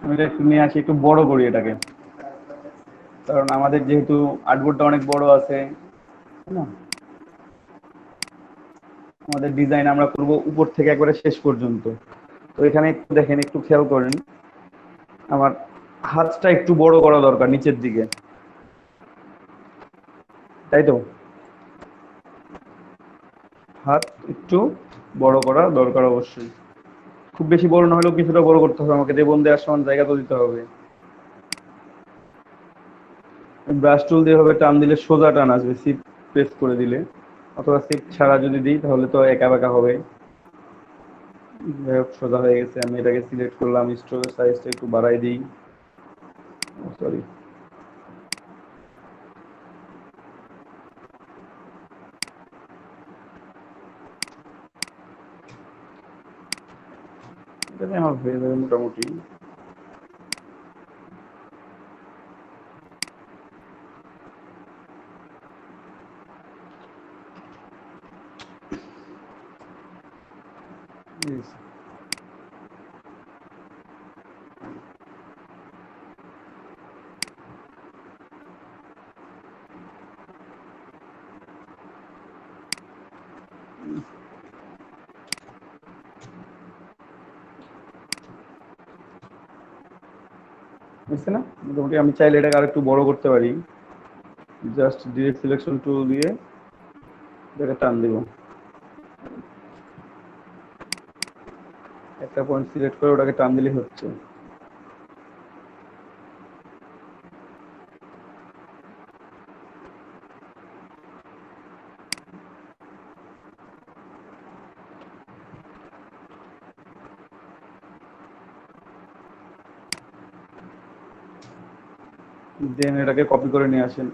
S1: আমি এটা একটু নিয়ে আসি, একটু বড় করি এটাকে, কারণ আমাদের যেহেতু আর্টবোর্ডটা অনেক বড় আছে, তাই না? আমাদের ডিজাইন আমরা করব উপর থেকে একবারে শেষ পর্যন্ত। তো এখানে একটু দেখেন, একটু খেয়াল করেন, আমার হাতটা একটু বড় করা দরকার নিচের দিকে, তাই তো? হাত একটু বড় করা দরকার অবশ্যই, খুব বেশি বড় না হলেও কিছুটা বড় করতে হবে, আমাকে দেবন দেওয়ার সমান জায়গা তো দিতে হবে। ব্রাশ টুল দিয়ে হবে টান দিলে সোজা টান আসবে, শিফট প্রেস করে দিলে, অথবা শিফট ছাড়া যদি দিই তাহলে তো একা বেঁকা হবে। যাই হোক, সোজা হয়ে গেছে, আমি এটাকে সিলেক্ট করলাম, স্ট্রোকের সাইজটা একটু বাড়াই দিই, সরি। এটাতে আমার হয়ে যাবে মোটামুটি। Yes. বুঝছে না? মোটামুটি আমি চাইলে এটাকে আরেকটু বড় করতে পারি, জাস্ট ডিরেক্ট সিলেকশন টুল দিয়ে এটাকে টান দিব, একটা পয়েন্ট সিলেক্ট করে ওটাকে টান দিলেই হচ্ছে। দেন এটাকে কপি করে নিয়ে আসেন।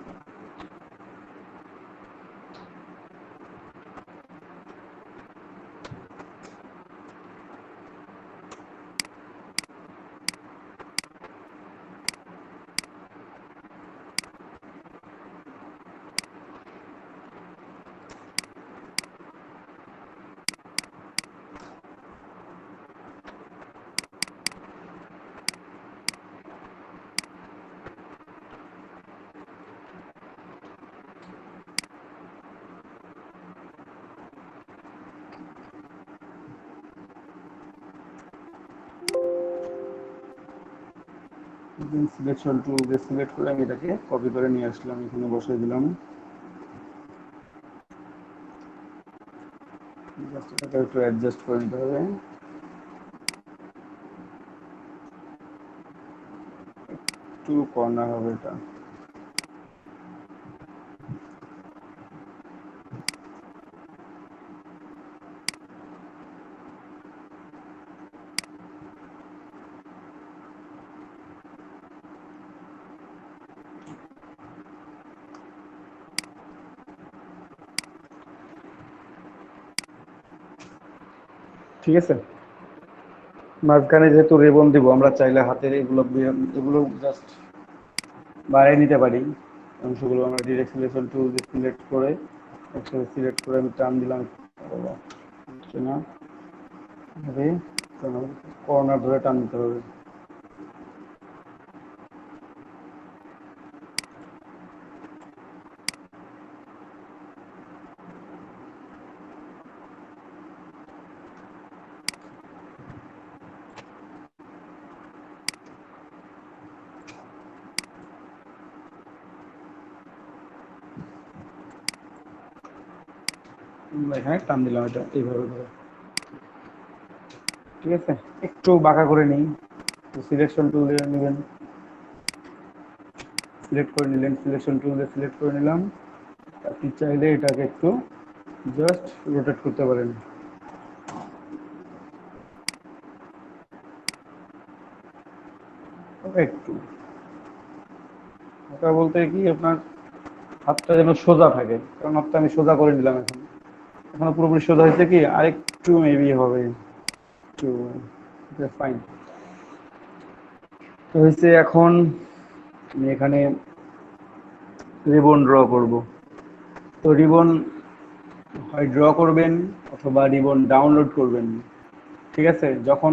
S1: সিলেকশন টুল দিয়ে সিলেক্ট করে আমি এটাকে কপি করে নিয়ে আসলাম, এখানে বসিয়ে দিলাম। জাস্ট এটাকে একটু অ্যাডজাস্ট করে নিতে হবে, একটু কর্নার হবে এটা। ঠিক আছে, মাঝখানে যেহেতু রিবন দিব, আমরা চাইলে হাতের এগুলো জাস্ট বাড়িয়ে নিতে পারি। অংশগুলো আমরা ডিরেক্ট সিলেকশন টুল দিয়ে সিলেক্ট করে একসাথে সিলেক্ট করে আমি টান দিলাম, হচ্ছে না হবে, কর্নার ধরে টান দিতে হবে। এখানে টান দিলাম এটা এইভাবে ধরে। ঠিক আছে, একটু বাঁকা করে নিই, সিলেকশন টুল দিয়ে নেবেন, সিলেক্ট করে নিলেন, সিলেকশন টুল দিয়ে সিলেক্ট করে নিলাম। আপনি চাইলে এটাকে একটু জাস্ট রোটেট করতে পারেন, একটু ওটা বলতে কি আপনার হাতটা যেন সোজা থাকে, কারণ হাতটা আমি সোজা করে নিলাম, এখন এখনো পুরোপুরি সোজা হয়েছে কি, আরেকটু মেবি হবে একটু, ফাইন তো হয়েছে। এখন আমি এখানে রিবন ড্র করব, তো রিবন হয় ড্র করবেন অথবা রিবন ডাউনলোড করবেন। ঠিক আছে, যখন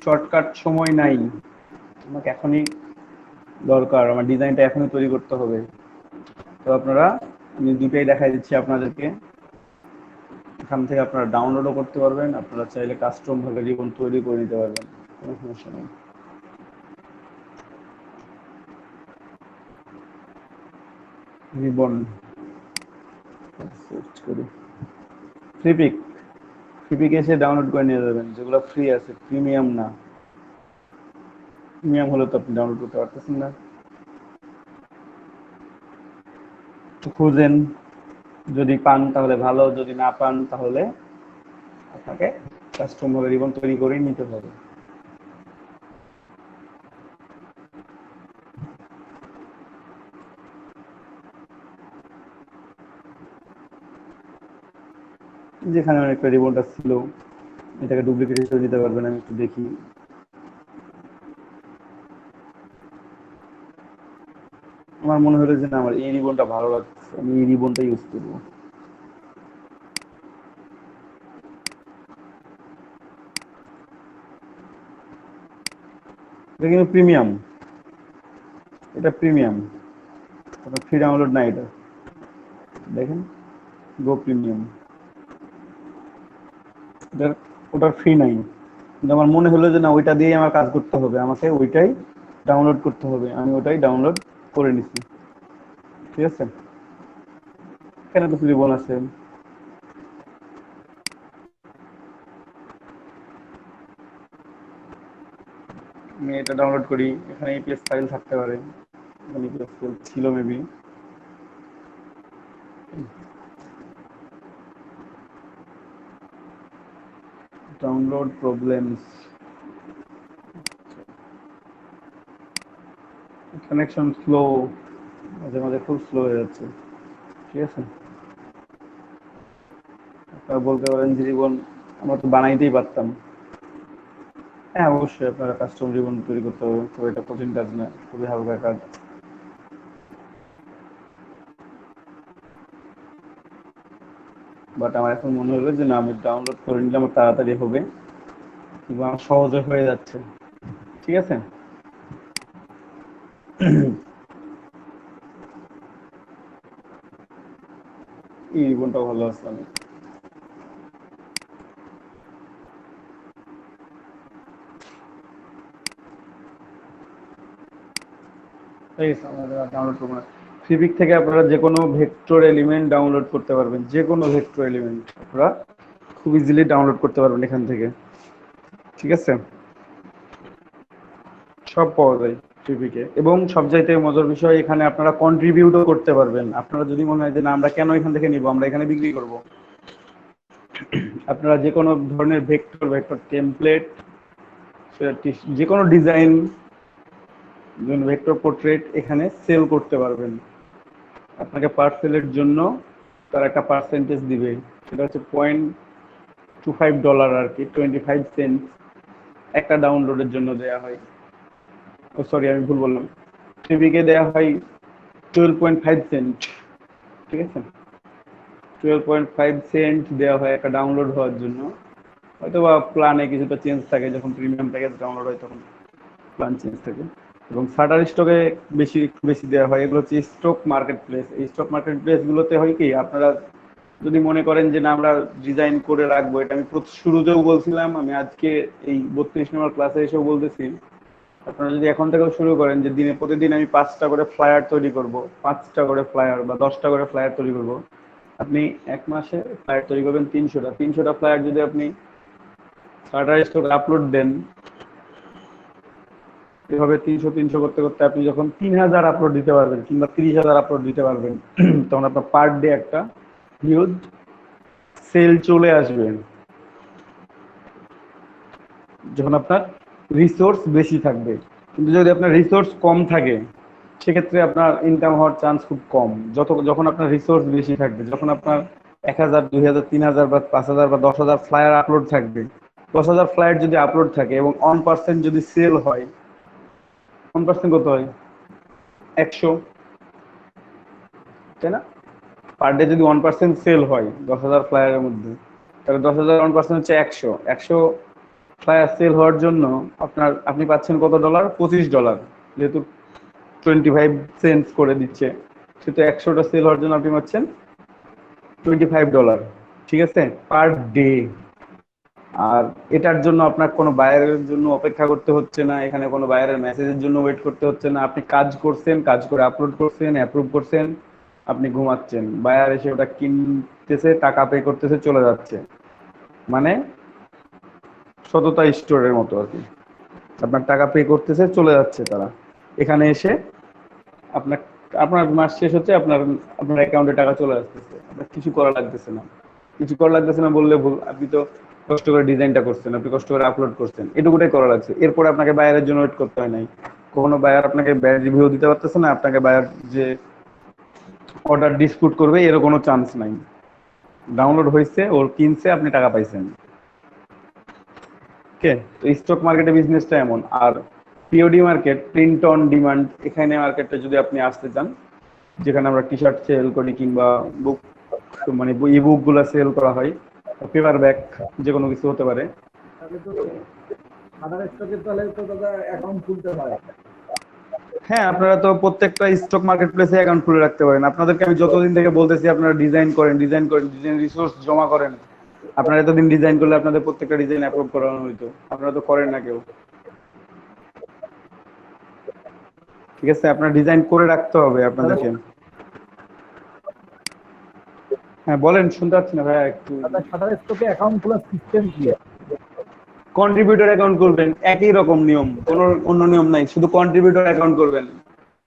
S1: শর্টকাট সময় নাই, আমাকে এখনই দরকার, আমার ডিজাইনটা এখনই তৈরি করতে হবে, তো আপনারা, আমি দুটাই দেখাই দিচ্ছি আপনাদেরকে। এখান থেকে আপনারা ডাউনলোডও করতে পারবেন, আপনারা চাইলে কাস্টম ভাবে রিবন তৈরি করে নিতে পারবেন, কোনো সমস্যা নেই। রিবন সার্চ করি, ফ্লিপিক, ফ্লিপিক এসে ডাউনলোড করে নিয়ে যাবেন, যেগুলো ফ্রি আছে, প্রিমিয়াম না। প্রিমিয়াম হলে তো আপনি ডাউনলোড করতে পারতেছেন না। তো খুঁজেন, যদি পান তাহলে ভালো, যদি না পান তাহলে আপনাকে কাস্টম ভাবে রিবন তৈরি করেই নিতে হবে। যেখানে অনেকটা রিবনটা ছিল, এটাকে ডুপ্লিকেট হিসেবে দিতে পারবেন, আমি একটু দেখি। আমার মনে হলো যে না, আমার এই রিবনটা ভালো লাগছে, আমি এই রিবনটা ইউজ করবো। এটা কিন্তু প্রিমিয়াম, এটা প্রিমিয়াম, ফ্রি ডাউনলোড না এটা, দেখেন, গো প্রিমিয়াম, ওটার ফ্রি নাই, কিন্তু আমার মনে হলো যে না, ওইটা দিয়ে আমার কাজ করতে হবে, আমাকে ওইটাই ডাউনলোড করতে হবে, আমি ওটাই ডাউনলোড করে নিছি। ঠিক আছে, এখানে তো ফ্রি বোন আছে। আমি এটা ডাউনলোড করি, এখানে ইপিএস ফাইল থাকতে পারে, এখানে ইপিএস ফাইল ছিল maybe. Download problems, connection slow, মাঝে মাঝে খুব স্লো হয়ে যাচ্ছে। ঠিক আছে, আপনারা বলতে পারেন যে জীবন আমরা তো বানাইতেই পারতাম। হ্যাঁ অবশ্যই আপনারা কাস্টম জীবন তৈরি করতে হবে, তো এটা কঠিন কাজ না, খুবই হালকা কাজ। বাট আমার এখন মনে হলো যে না, আমি ডাউনলোড করে নিলে আমার তাড়াতাড়ি হবে এবং আমার সহজে হয়ে যাচ্ছে। ঠিক আছে, এই রিবনটাও ভালো আছে। আমি ঠিক আছে, আমরা ডাউনলোড করবো না। ফিবিক থেকে আপনারা যে কোনো ভেক্টর এলিমেন্ট ডাউনলোড করতে পারবেন, যে কোনো ভেক্টর এলিমেন্ট আপনারা খুব ইজিলি ডাউনলোড করতে পারবেন এখান থেকে। ঠিক আছে, সব পাওয়া যায় ফিবিকে। এবং সবচাইতে মজার বিষয়, এখানে আপনারা কন্ট্রিবিউটও করতে পারবেন। আপনারা যদি মনে হয় যে না আমরা কেন এখান থেকে নিব, আমরা এখানে বিক্রি করব, আপনারা যে কোনো ধরনের ভেক্টর, ভেক্টর টেমপ্লেট, যে কোনো ডিজাইন, ভেক্টর পোর্ট্রেট এখানে সেল করতে পারবেন। আপনাকে পার সেলের জন্য তার একটা পার্সেন্টেজ দিবে, সেটা হচ্ছে $0.25 আর কি, 25 সেন্ট একটা ডাউনলোডের জন্য দেয়া হয়। ও সরি, আমি ভুল বললাম, ফিবিকে দেয়া হয় 12.5 সেন্ট। ঠিক আছে, 12.5 সেন্ট দেওয়া হয় একটা ডাউনলোড হওয়ার জন্য। হয়তো বা প্ল্যানে কিছুটা চেঞ্জ থাকে, যখন প্রিমিয়াম প্যাকেজ ডাউনলোড হয় তখন প্ল্যান চেঞ্জ থাকে। এবং শাটার স্টকে একটু বেশি দেওয়া হয়। এগুলো হচ্ছে স্টক মার্কেট প্লেস। এই স্টক মার্কেট প্লেসগুলোতে হয় কি, আপনারা যদি মনে করেন যে না আমরা ডিজাইন করে রাখবো, এটা আমি শুরুতেও বলছিলাম, আমি আজকে এই 32 নম্বর ক্লাসে এসেও বলতেছি, আপনারা যদি এখন থেকেও শুরু করেন যে দিনে প্রতিদিন আমি 5টা করে ফ্লায়ার তৈরি করব, 5টা করে ফ্লায়ার বা 10টা করে ফ্লায়ার তৈরি করব, আপনি এক মাসে ফ্লায়ার তৈরি করবেন 300টা ফ্লায়ার। যদি আপনি শাটার স্টকে আপলোড দেন, এভাবে 300 করতে করতে আপনি যখন 3000 আপলোড দিতে পারবেন কিংবা 30,000 আপলোড দিতে পারবেন, তখন আপনার পার ডে একটা হিউজ সেল চলে আসবে। যখন আপনার রিসোর্স বেশি থাকবে। কিন্তু যদি আপনার রিসোর্স কম থাকে, সেক্ষেত্রে আপনার ইনকাম হওয়ার চান্স খুব কম। যখন আপনার রিসোর্স বেশি থাকবে, যখন আপনার 1000, 2000, 3000 বা 5000 বা 10,000 ফ্লায়ার আপলোড থাকবে, 10,000 ফ্লায়ার যদি আপলোড থাকে এবং 1% যদি সেল হয়, 1% কত হয়? 100, তাই না? পার ডে যদি 1% সেল হয় 10,000 ফ্লায়ারের মধ্যে, তাহলে 10,000 1% হচ্ছে 100। 100 ফ্লায়ার সেল হওয়ার জন্য আপনি পাচ্ছেন কত ডলার? $25। যেহেতু 25 সেন্ট করে দিচ্ছে, সেহেতু 100টা সেল হওয়ার জন্য আপনি পাচ্ছেন $25। ঠিক আছে, পার ডে। আর এটার জন্য আপনার কোনো বায়ারের জন্য অপেক্ষা করতে হচ্ছে না, এখানে কোনো বায়ারের মেসেজের জন্য ওয়েট করতে হচ্ছে না। আপনি কাজ করছেন, কাজ করে আপলোড করছেন, অ্যাপ্রুভ করছেন, আপনি ঘুমাচ্ছেন, বায়ার এসে ওটা কিনতেছে, টাকা পে করতেছে, চলে যাচ্ছে। মানে সততা স্টোরের মতো আর কি। আপনার টাকা পে করতেছে, চলে যাচ্ছে তারা। এখানে এসে আপনার আপনার মাস শেষ হচ্ছে, আপনার অ্যাকাউন্টে টাকা চলে আসতেছে, আপনার কিছু করা লাগতেছে না। কিছু করা লাগতেছে না বললে ভুল, আপনি তো কষ্ট করে ডিজাইনটা করছেন, আপনি কষ্ট করে আপলোড করছেন, এটুকুটাই করা লাগছে। এরপরে আপনাকে বায়ারের জন্য ওয়েট করতে হয় নাই। কোনো বায়ার আপনাকে বায়ার রিভিউ দিতে পারতেছে না, আপনাকে বায়ার যে অর্ডার ডিসপুট করবে এর কোনো চান্স নাই। ডাউনলোড হয়েছে, ওর কিনছে, আপনি টাকা পাইছেন। ওকে, তো স্টক মার্কেটে বিজনেসটা এমন। আর পিওডি মার্কেট, প্রিন্ট অন ডিমান্ড, এখানে মার্কেটে যদি আপনি আসতে চান, যেখানে আমরা টি শার্ট সেল করি কিংবা বুক, মানে ই বুক গুলা সেল করা হয়, পেপার ব্যাগ, যে কোনো কিছু হতে পারে। হ্যাঁ, আপনারা তো প্রত্যেকটা স্টক মার্কেট প্লেসে অ্যাকাউন্ট খুলে রাখতে পারেন। আপনাদেরকে আমি যতদিন থেকে বলতেছি আপনারা ডিজাইন করেন, ডিজাইন রিসোর্স জমা করেন। আপনারা এতদিন ডিজাইন করলে আপনাদের প্রত্যেকটা ডিজাইন অ্যাপ্রুভ করানো হইতো, আপনারা তো করেন না কেউ। ঠিক আছে, আপনার ডিজাইন করে রাখতে হবে আপনাদেরকে। হ্যাঁ বলেন, শুনতে পাচ্ছি না ভাইয়া একটু।
S6: শাটার স্টকে অ্যাকাউন্ট খোলার সিস্টেম কি?
S1: কন্ট্রিবিউটর অ্যাকাউন্ট করবেন, একই রকম নিয়ম, কোনো অন্য নিয়ম নাই, শুধু কন্ট্রিবিউটর অ্যাকাউন্ট করবেন।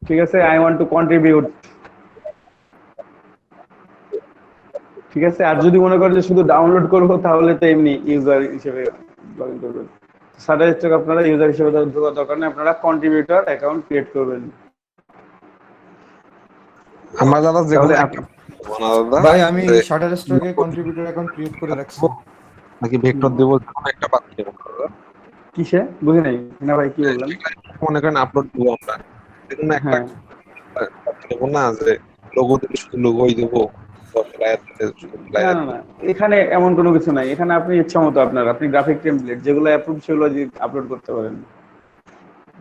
S1: ঠিক আছে, আই ওয়ান্ট টু কন্ট্রিবিউট। ঠিক আছে, আর যদি মনে করেন যে শুধু ডাউনলোড করবো তাহলে তো এমনি ইউজার হিসেবে লগ ইন করবেন। শাটার স্টক আপনারা ইউজার হিসেবে ঢোকার দরকার নেই, আপনারা কন্ট্রিবিউটর অ্যাকাউন্ট ক্রিয়েট করবেন।
S3: আমরা দাদা যে কোনো
S1: তাহলে
S3: একটা দাদা
S4: ভাই আমি শাটার স্টকে কন্ট্রিবিউটর অ্যাকাউন্ট ক্রিয়েট করে রাখছি।
S3: নাকি ভেক্টর দেব, যে কোনো একটা বাকি দেব দাদা।
S1: কিসে বুঝি নাই না ভাই, কি বললেন?
S3: মনে করেন আপলোড দেবো আমরা, যে কোনো একটা
S1: হ্যাঁ
S3: দেবো না, যে লোগো দিলে শুধু লোগোই দেবো,
S1: না না না, এখানে এমন কোনো কিছু নাই। এখানে আপনি ইচ্ছা মতো আপনি গ্রাফিক টেমপ্লেট যেগুলো অ্যাপ্রুভ সেগুলো আপলোড করতে পারেন।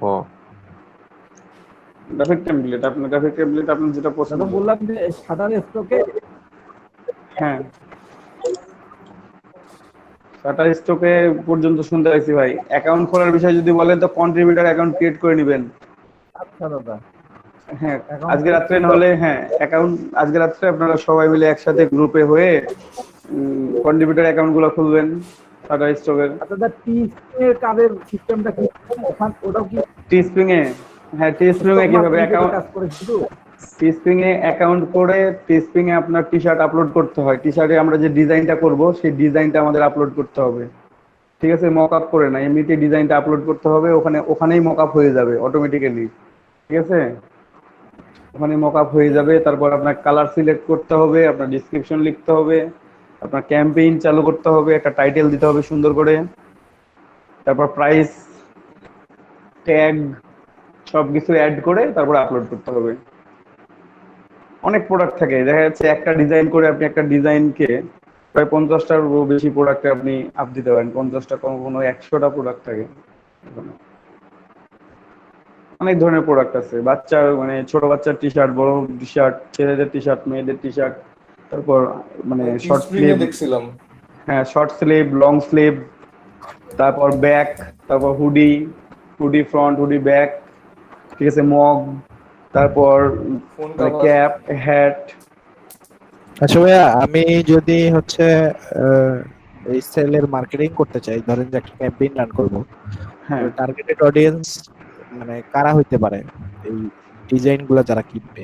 S3: ও
S1: গ্রাফিক টেমপ্লেট আপনার যেটা পছন্দ।
S6: এখন বললাম যে শাটার স্টকে
S1: হ্যাঁ, শাটার স্টকে পর্যন্ত শুনতে পাইছি ভাই। অ্যাকাউন্ট খোলার বিষয় যদি বলেন তো কন্ট্রিবিউটর অ্যাকাউন্ট ক্রিয়েট করে নেবেন।
S6: আচ্ছা দাদা,
S1: হ্যাঁ আজকে রাত্রে নাহলে, হ্যাঁ অ্যাকাউন্ট আজকে রাত্রে আপনারা সবাই মিলে একসাথে গ্রুপে হয়ে কন্ট্রিবিউটর অ্যাকাউন্ট গুলো খুলবেন শাটার স্টকের।
S6: আচ্ছা দাদা, টি এর কার্ডের সিস্টেমটা কি? ওটাও কি
S1: টিস্প্রিং এ? হ্যাঁ টিস্প্রিং এ কিভাবে অ্যাকাউন্ট,
S6: কাজ করে শুধু?
S1: টিস্প্রিং এ অ্যাকাউন্ট করে টিস্প্রিং এ আপনার টি শার্ট আপলোড করতে হয়। টি শার্টে আমরা যে ডিজাইনটা করব সেই ডিজাইনটা আমাদের আপলোড করতে হবে। ঠিক আছে, মক আপ করে না, এমনিতে ডিজাইনটা আপলোড করতে হবে। ওখানেই মক আপ হয়ে যাবে অটোমেটিক্যালি। ঠিক আছে, ওখানে মক আপ হয়ে যাবে। তারপর আপনার কালার সিলেক্ট করতে হবে, আপনার ডেসক্রিপশন লিখতে হবে, আপনার ক্যাম্পেইন চালু করতে হবে, একটা টাইটেল দিতে হবে সুন্দর করে, তারপর প্রাইস, ট্যাগ সবকিছু অ্যাড করে তারপর আপলোড করতে হবে। অনেক প্রোডাক্ট থাকে, দেখা যাচ্ছে একটা ডিজাইন করে আপনি একটা ডিজাইনকে প্রায় 50টার বেশি প্রোডাক্টে আপনি আপ দিতে পারেন। 50টা কোনো 100টা প্রোডাক্ট থাকে। অনেক ধরনের প্রোডাক্ট আছে, বাচ্চার মানে ছোট বাচ্চার টি শার্ট, বড় টি শার্ট, ছেলেদের টি শার্ট, মেয়েদের টি শার্ট, তারপর মানে শর্ট স্লিভ,
S4: দেখছিলাম।
S1: হ্যাঁ শর্ট স্লিভ, লং স্লিভ, তারপর ব্যাক, তারপর হুডি ফ্রন্ট, হুডি ব্যাক, ঠিক আছে, মগ, তারপর ক্যাপ, হ্যাট।
S2: আচ্ছা ভাইয়া, আমি যদি হচ্ছে এই সেলের মার্কেটিং করতে চাই, ধরেন যে একটা ক্যাম্পেইন রান করব,
S1: হ্যাঁ
S2: টার্গেটেড অডিয়েন্স মানে কারা হইতে পারে এই ডিজাইন গুলা যারা কিনবে?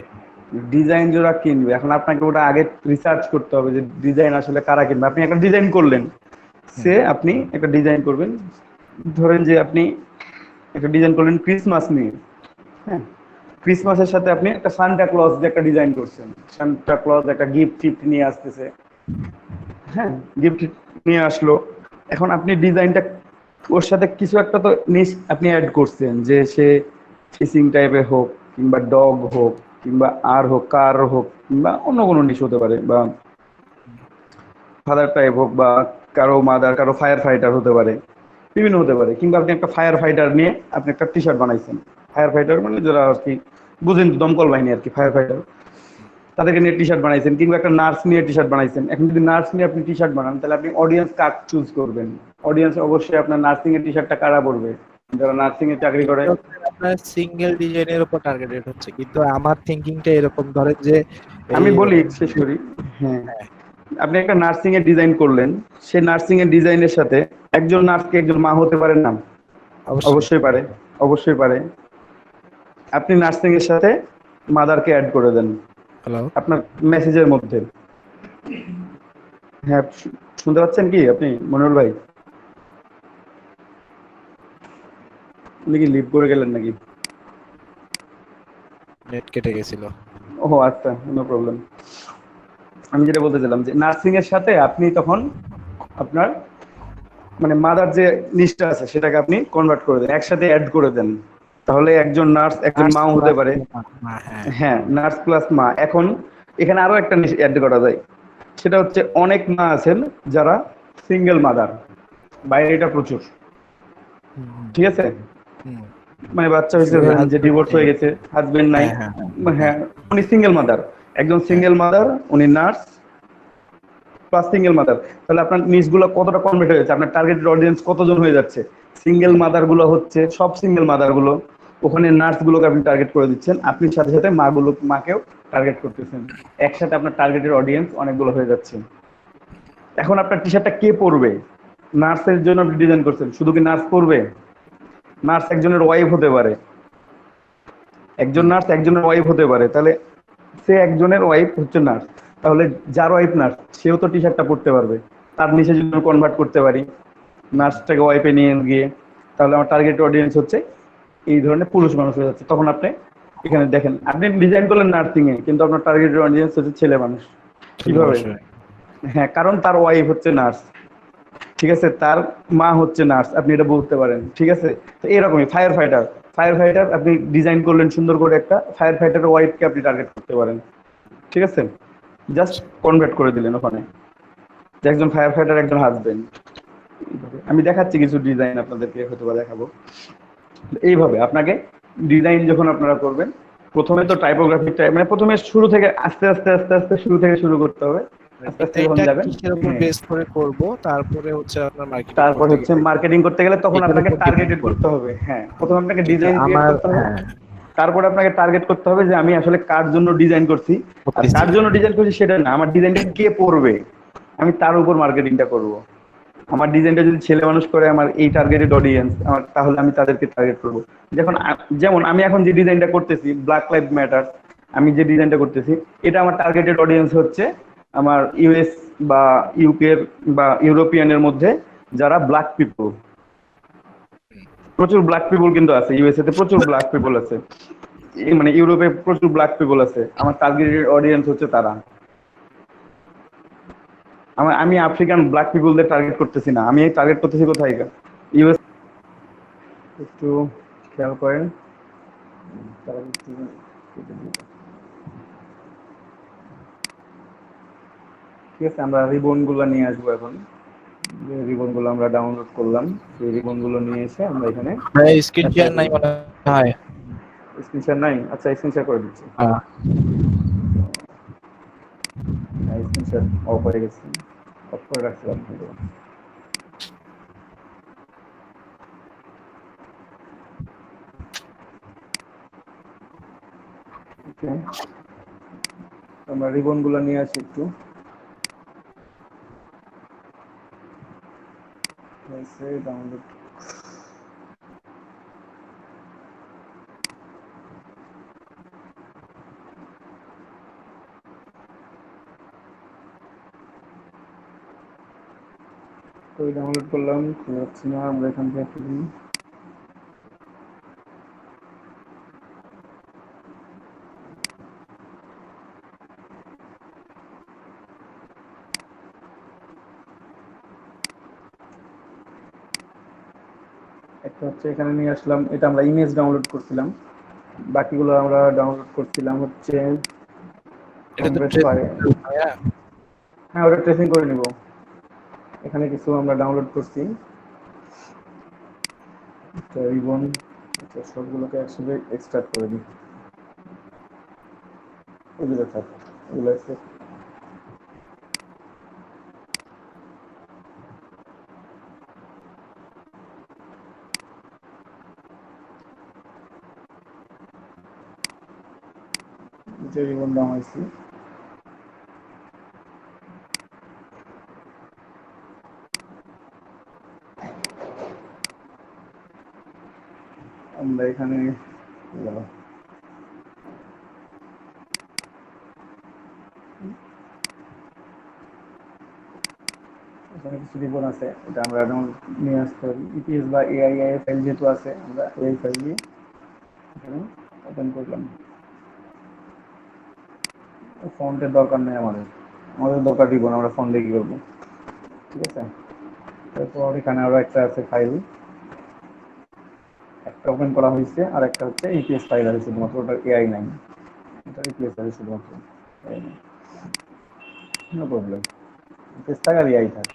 S1: ডিজাইন যারা কিনবে, এখন আপনাকে ওটা আগে রিসার্চ করতে হবে যে ডিজাইন আসলে কারা কিনবে। আপনি একটা ডিজাইন করলেন, আপনি একটা ডিজাইন করবেন, ধরেন যে আপনি একটা ডিজাইন করলেন ক্রিসমাস নিয়ে। হ্যাঁ, ক্রিসমাসের সাথে আপনি একটা সান্টা ক্লজ যে একটা ডিজাইন করছেন, সান্টা ক্লজ একটা গিফট নিয়ে আসতেছে। হ্যাঁ, গিফট নিয়ে আসলো, এখন আপনি ডিজাইনটা ওর সাথে কিছু একটা তো আপনি অ্যাড করছেন, যে সে ফিশিং টাইপের হোক, কিংবা ডগ হোক, কিংবা আর হোক, কার হোক, কিংবা অন্য কোনো নিশ হতে পারে, বা ফাদার টাইপ হোক, বা কারো মাদার, কারো ফায়ার ফাইটার হতে পারে, বিভিন্ন হতে পারে। কিংবা আপনি একটা ফায়ার ফাইটার নিয়ে আপনি একটা টি শার্ট বানাইছেন। ফায়ার ফাইটার মানে যারা আর কি বুঝেন, দমকল বাহিনী আর কি, ফায়ার ফাইটার, তাদেরকে নিয়ে টি শার্ট বানাইছেন। কিংবা একটা নার্স নিয়ে টি শার্ট বানাইছেন। এখন যদি নার্স নিয়ে আপনি টি শার্ট বানান, তাহলে আপনি অডিয়েন্স কাক চুজ করবেন। অডিয়েন্স অবশ্যই আপনার নার্সিং এর টি শার্টটা কারা পড়বে, যারা নার্সিং এ চাকরি করে।
S2: আপনার সিঙ্গেল ডিজাইনের উপর টার্গেটেড হচ্ছে, কিন্তু আমার থিংকিংটা এরকম, ধরেন যে
S1: আমি বলি শেষ করি। হ্যাঁ, আপনি একটা নার্সিং এর ডিজাইন করলেন, সেই নার্সিং এর ডিজাইনের সাথে একজন নার্সকে একজন মা হতে পারে না? অবশ্যই পারে, অবশ্যই পারে। আপনি নার্সিং এর সাথে মাদারকে অ্যাড করে দেন আপনার মেসেজের মধ্যে। হ্যাঁ, শুনতে পাচ্ছেন কি আপনি মনিরুল ভাই? আপনি কি লিভ করে গেলেন নাকি?
S2: নেট কেটে গেছিল।
S1: ও আচ্ছা, নো প্রবলেম। আমি যেটা বলতেছিলাম যে নার্সিং এর সাথে আপনি তখন আপনার মানে মাদার যে লিস্টটা আছে সেটাকে আপনি কনভার্ট করে দেন, একসাথে অ্যাড করে দেন। তাহলে একজন নার্স একজন মাও হতে পারে। হ্যাঁ, নার্স প্লাস মা। এখন এখানে আরো একটা অ্যাড করা যায়, সেটা হচ্ছে অনেক মা আছেন যারা সিঙ্গেল মাদার, বাইরে এটা প্রচুর। ঠিক আছে, মানে বাচ্চা হয়েছে, যে ডিভোর্স হয়ে গেছে, হাজবেন্ড নাই। হ্যাঁ, উনি সিঙ্গেল মাদার, একজন সিঙ্গেল মাদার, উনি নার্স প্লাস সিঙ্গেল মাদার। তাহলে আপনার নিচগুলো কতটা কনভার্ট হয়ে যাচ্ছে, আপনার টার্গেটেড অডিয়েন্স কতজন হয়ে যাচ্ছে? সিঙ্গেল মাদার গুলো হচ্ছে সব সিঙ্গেল মাদার গুলো, ওখানে নার্সগুলোকে আপনি টার্গেট করে দিচ্ছেন, আপনি সাথে সাথে মাকেও টার্গেট করতেছেন, একসাথে আপনার টার্গেটের অডিয়েন্স অনেকগুলো হয়ে যাচ্ছে। এখন আপনার টি শার্টটা কে পরবে? নার্সের জন্য আপনি ডিজাইন করছেন, শুধু কি নার্স পরবে? নার্স একজনের ওয়াইফ হতে পারে, একজন নার্স একজনের ওয়াইফ হতে পারে, তাহলে সে একজনের ওয়াইফ হচ্ছে নার্স, তাহলে যার ওয়াইফ নার্স সেও তো টি শার্টটা পরতে পারবে, তার নিচে যদি কনভার্ট করতে পারি নার্সটাকে ওয়াইফে নিয়ে গিয়ে, তাহলে আমার টার্গেট অডিয়েন্স হচ্ছে এই ধরনের পুরুষ মানুষ হয়ে যাচ্ছে। তখন আপনি এখানে দেখেন, আপনি ডিজাইন করলেন নার্সিং এ, কিন্তু আপনার টার্গেট অডিয়েন্স হচ্ছে ছেলে মানুষ। কিভাবে? হ্যাঁ, কারণ তার ওয়াইফ হচ্ছে নার্স, ঠিক আছে, তার মা হচ্ছে নার্স, আপনি এটা বলতে পারেন, ঠিক আছে। তো এরকমই ফায়ার ফাইটার আপনি ডিজাইন করলেন সুন্দর করে, একটা ফায়ার ফাইটারের ওয়াইফকে আপনি টার্গেট করতে পারেন, ঠিক আছে, জাস্ট কনভার্ট করে দিলেন ওখানে যে একজন ফায়ার ফাইটার একজন হাজবেন্ড। আমি দেখাচ্ছি কিছু ডিজাইন আপনাদেরকে, হয়তো বা দেখাবো। এইভাবে আপনাকে ডিজাইন যখন আপনারা করবেন, প্রথমে তো টাইপোগ্রাফিক মানে প্রথমে শুরু থেকে আস্তে আস্তে আস্তে আস্তে শুরু থেকে শুরু করতে হবে, আস্তে আস্তে যখন
S2: এটা
S1: যাবেন,
S2: কিসের উপর
S1: হ্যাঁ,
S2: বেস করে করব, তারপরে হচ্ছে আপনার মার্কেটিং
S1: তারপর
S2: করতে
S1: হচ্ছে
S2: গেলে
S1: মার্কেটিং করতে গেলে তখন
S2: এটার
S1: আপনাকে
S2: উপর
S1: টার্গেটেড
S2: depend
S1: করতে
S2: করবে।
S1: হবে। হ্যাঁ, প্রথমে আপনাকে
S2: কিন্তু
S1: ডিজাইন ক্রিয়েট
S2: আমার
S1: করতে হবে,
S2: হ্যাঁ
S1: তারপরে আপনাকে টার্গেট করতে হবে যে আমি আসলে কার জন্য ডিজাইন করছি, আর
S2: করতেছি।
S1: কার জন্য ডিজাইন করছি সেটা না, আমার ডিজাইনটা কে পড়বে, আমি তার উপর মার্কেটিংটা করব। আমার ডিজাইনটা যদি ছেলে মানুষ করে আমার এই টার্গেটেড অডিয়েন্স আমার, তাহলে আমি তাদেরকে টার্গেট করব। যেমন আমি এখন যে ডিজাইনটা করতেছি ব্ল্যাক লাইভ ম্যাটার, আমি যে ডিজাইনটা করতেছি এটা আমার টার্গেটেড অডিয়েন্স হচ্ছে আমার ইউএস বা ইউকে বা ইউরোপিয়ানের মধ্যে যারা ব্ল্যাক পিপল, প্রচুর ব্ল্যাক পিপল কিন্তু আছে, ইউএসএ তে প্রচুর ব্ল্যাক পিপল আছে, মানে ইউরোপে প্রচুর ব্ল্যাক পিপল আছে, আমার টার্গেটেড অডিয়েন্স হচ্ছে তারা। আমি আফ্রিকান ব্ল্যাক পিপলদের টার্গেট করতেছি না, আমি টার্গেট করতেছি কোথায়, ইউএস। একটু খেয়াল করেন, ঠিক আছে, আমরা রিবন গুলো নিয়ে আসবো এখন, যে রিবন গুলো আমরা ডাউনলোড করলাম সেই রিবন গুলো নিয়ে এসে আমরা এখানে
S2: ভাই স্ক্রিন শেয়ার নাই মনে হয়।
S1: স্ক্রিনশট নাই, আচ্ছা স্ক্রিনশট করে দিচ্ছি,
S2: হ্যাঁ
S1: স্ক্রিনশট অফ হয়ে গেছে, অফ করে রাখছিলাম কিন্তু। ওকে, আমরা রিবন গুলো নিয়ে আসি একটু, ডাউনলোড। তো ডাউনলোড করলাম, হচ্ছে না, আমরা এখান থেকে খুলি। একটা হচ্ছে এখানে নিয়ে আসলাম, এটা আমরা ইমেজ ডাউনলোড করছিলাম, বাকিগুলো আমরা ডাউনলোড করছিলাম হচ্ছে
S2: এটা তো
S1: কমপ্রেস
S2: ট্রেস
S1: ফাইল।
S2: ভাইয়া।
S1: হ্যাঁ, ওটা ট্রেসিং করে নিব, এখানে কিছু আমরা ডাউনলোড করছি, রিবন, সবগুলোকে একসাথে এক্সট্রাক্ট করে দিই, ওগুলো থাক, ওগুলো যে রিবন ডাউন হয়েছি। আমরা এখানে এখানে কিছু রিবন আছে, এটা আমরা নিয়ে আসতে পারি, ইপিএস বা এআই ফাইল যেহেতু আছে, আমরা এই ফাইল দিয়ে এখানে ওপেন করলাম। ফন্টের দরকার নেই আমাদের, আমাদের দরকার রিবন, আমরা ফন্ট দিয়ে কি করবো, ঠিক আছে। তারপর এখানে আরো একটা আছে ফাইল, একটা ওপেন করা হয়েছে আর একটা হচ্ছে ইপিএস ফাইল আছে শুধুমাত্র, ওটা এআই নাই, এটা ইপিএস আছে শুধুমাত্র, নো প্রবলেম, ইপিএস থাক আর এআই থাক,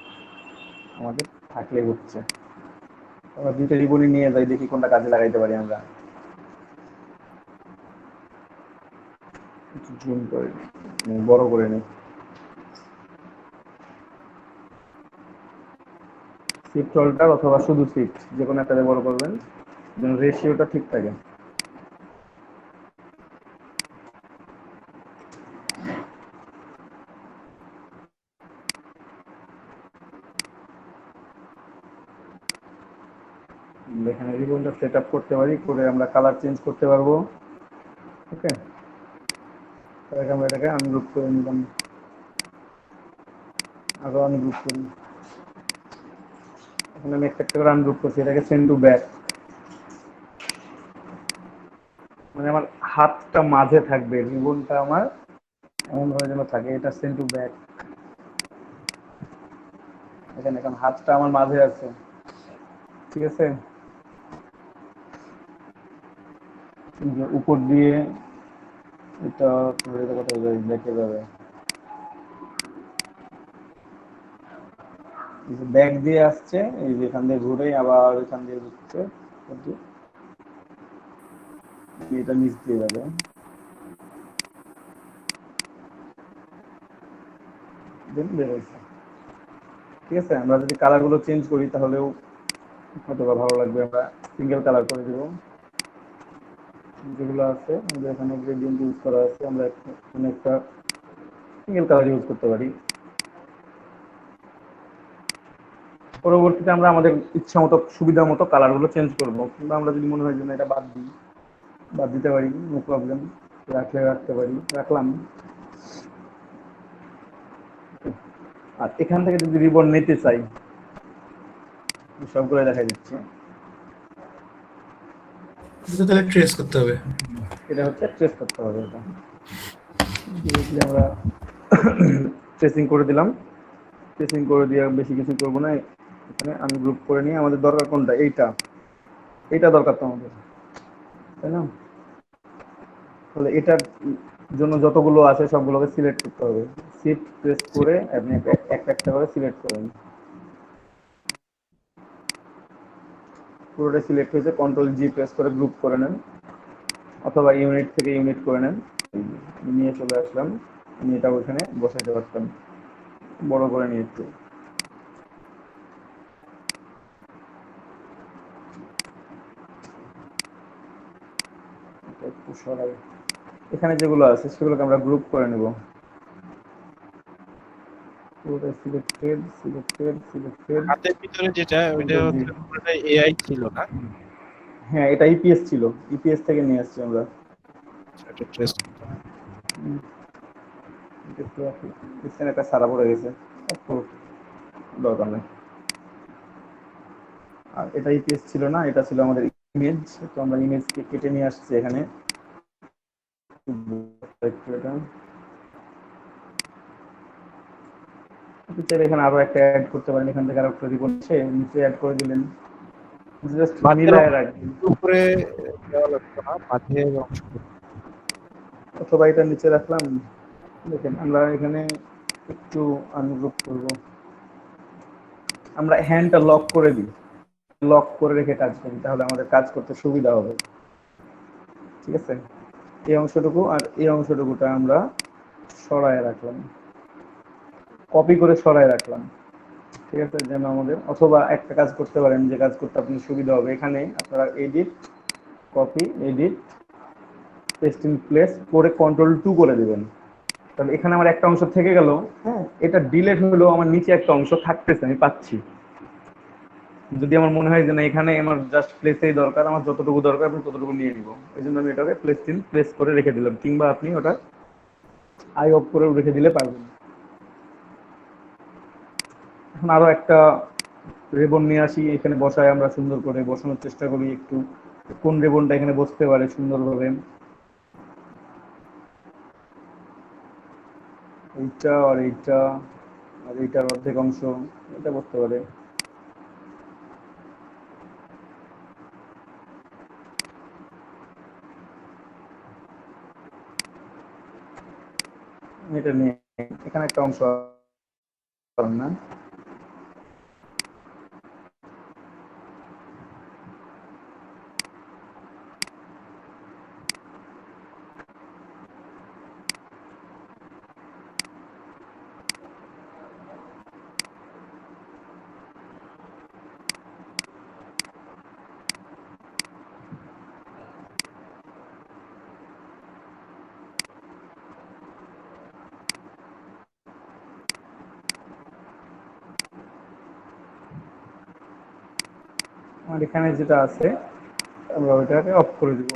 S1: আমাদের থাকলেই হচ্ছে। আমরা দুইটা রিবনই নিয়ে যাই, দেখি কোনটা কাজে লাগাইতে পারি আমরা। জুম করে বড় করে নিই, শিফট অল্টার অথবা শুধু শিফট, যে কোনো একটা বড় করবেন যেন রেশিওটা ঠিক থাকে। সেট আপ করতে পারি, করে আমরা কালার চেঞ্জ করতে পারবো। ওকে, তাহলে আমরা এটাকে আনগ্রুপ করে নিলাম, আরো আনগ্রুপ করি। এখন আমি একটা একটা করে আনগ্রুপ করছি, এটাকে সেন্ড টু ব্যাক, মানে আমার হাতটা মাঝে থাকবে, রিবনটা আমার এমন ভাবে যেন থাকে, এটা সেন্ড টু ব্যাক। এখানে এখন হাতটা আমার মাঝে আছে, ঠিক আছে। উপর দিয়ে এটা কোথাও দেখে যাবে, ব্যাক দিয়ে আসছে, এই যে এখান দিয়ে ঘুরে আবার এখান দিয়ে ঘুরছে, এটা নিচ দিয়ে যাবে। ঠিক আছে, আমরা যদি কালার গুলো চেঞ্জ করি তাহলেও হয়তো ভালো লাগবে। আমরা সিঙ্গেল কালার করে দেবো, যেগুলো আছে আমাদের এখানে গ্রেডিয়েন্ট ইউজ করা আছে, আমরা এখানে একটা সিঙ্গেল কালার ইউজ করতে পারি। পরবর্তীতে আমরা আমাদের ইচ্ছা মতো সুবিধা মতো কালার গুলো চেঞ্জ করবো, কিংবা আমরা যদি মনে হয় যে এটা বাদ দিই, বাদ দিতে পারি, নো প্রবলেম, রাখলে রাখতে পারি, রাখলাম। আর এখান থেকে যদি রিবন নিতে চাই, সবগুলো দেখা দিচ্ছে,
S7: তাহলে ট্রেস করতে হবে।
S1: এটা হচ্ছে ট্রেস করতে হবে। এটা আমরা ট্রেসিং করে দিলাম, ট্রেসিং করে দিয়ে বেশি কিছু করবো না, এখানে আনগ্রুপ করে নিয়ে আমাদের দরকার কোনটা, এইটা, এইটা দরকার তো আমাদের, তাই না? তাহলে এটার জন্য যতগুলো আছে সবগুলোকে সিলেক্ট করতে হবে, শিফট প্রেস করে আপনি একটা একটা করে সিলেক্ট করেন। পুরোটা সিলেক্ট হয়েছে, কন্ট্রোল জি প্রেস করে গ্রুপ করে নেন, অথবা ইউনিট থেকে ইউনিট করে নেন। নিয়ে চলে আসলাম, আমি এটা ওইখানে বসাইতে পারতাম, বড় করে নিয়ে একটু। একটু সরাই, এখানে যেগুলো আছে সেগুলোকে আমরা গ্রুপ করে নেব। পুরোটা সিলেক্টেড সিলেক্টেড সিলেক্টেড।
S2: হাতের ভিতরে যেটা ওইটা হচ্ছে পুরোটাই এআই ছিল না?
S1: হ্যাঁ, এটা ইপিএস ছিল, ইপিএস থেকে নিয়ে আসছি আমরা।
S2: এটা ট্রেস
S1: এখানে একটা সারা পড়ে গেছে, দরকার নেই। আর এটা ইপিএস ছিল না, এটা ছিল আমাদের ইমেজ, তো আমরা ইমেজকে কেটে নিয়ে আসছি এখানে। এখানে আরো একটা অ্যাড করতে পারেন, এখান থেকে আরো একটা রিবন নিচে অ্যাড করে দিলেন, জাস্ট মিলায় রাখবেন।
S2: উপরে দেওয়া লাগতো না, মাঝের অংশ।
S1: অথবা এটা নিচে রাখলাম। দেখেন আমরা এখানে একটু আনগ্রুপ করব, আমরা হ্যান্ডটা লক করে দিই, লক করে রেখে কাজ করি, তাহলে আমাদের কাজ করতে সুবিধা হবে। ঠিক আছে, এই অংশটুকু আর এই অংশটুকুটা আমরা সরায় রাখলাম, কপি করে সরায় রাখলাম। ঠিক আছে, যেন আমাদের, অথবা একটা কাজ করতে পারেন, যে কাজ করতে আপনি সুবিধা হবে, এখানে আপনারা edit, copy, edit, paste in place করে কন্ট্রোল 2 করে দিবেন। তাহলে এখানে আমার একটা অংশ থেকে গেল, হ্যাঁ, এটা ডিলেট হলো, আমার নিচে একটা অংশ থাকতেছে, আমি পাচ্ছি। যদি আমার মনে হয় যে না এখানে আমার জাস্ট প্লেসেই দরকার, আমার যতটুকু দরকার আমি ততটুকু নিয়ে নিব, এই জন্য আমি এটাকে প্লেস করে রেখে দিলাম, কিংবা আপনি ওটা আই অফ করে রেখে দিলে পারবেন। এখন আরো একটা রেবন নিয়ে আসি, এখানে বসায় আমরা সুন্দর করে বসানোর চেষ্টা করি, একটু কোন রেবনটা এখানে বসতে পারে সুন্দরভাবে। এইটা আর এইটা আর এইটার অর্ধেক অংশ এটা বসতে পারে। এটা নিয়ে এখানে একটা অংশ না, আমার এখানে যেটা আছে আমরা ওইটাকে অফ করে দিব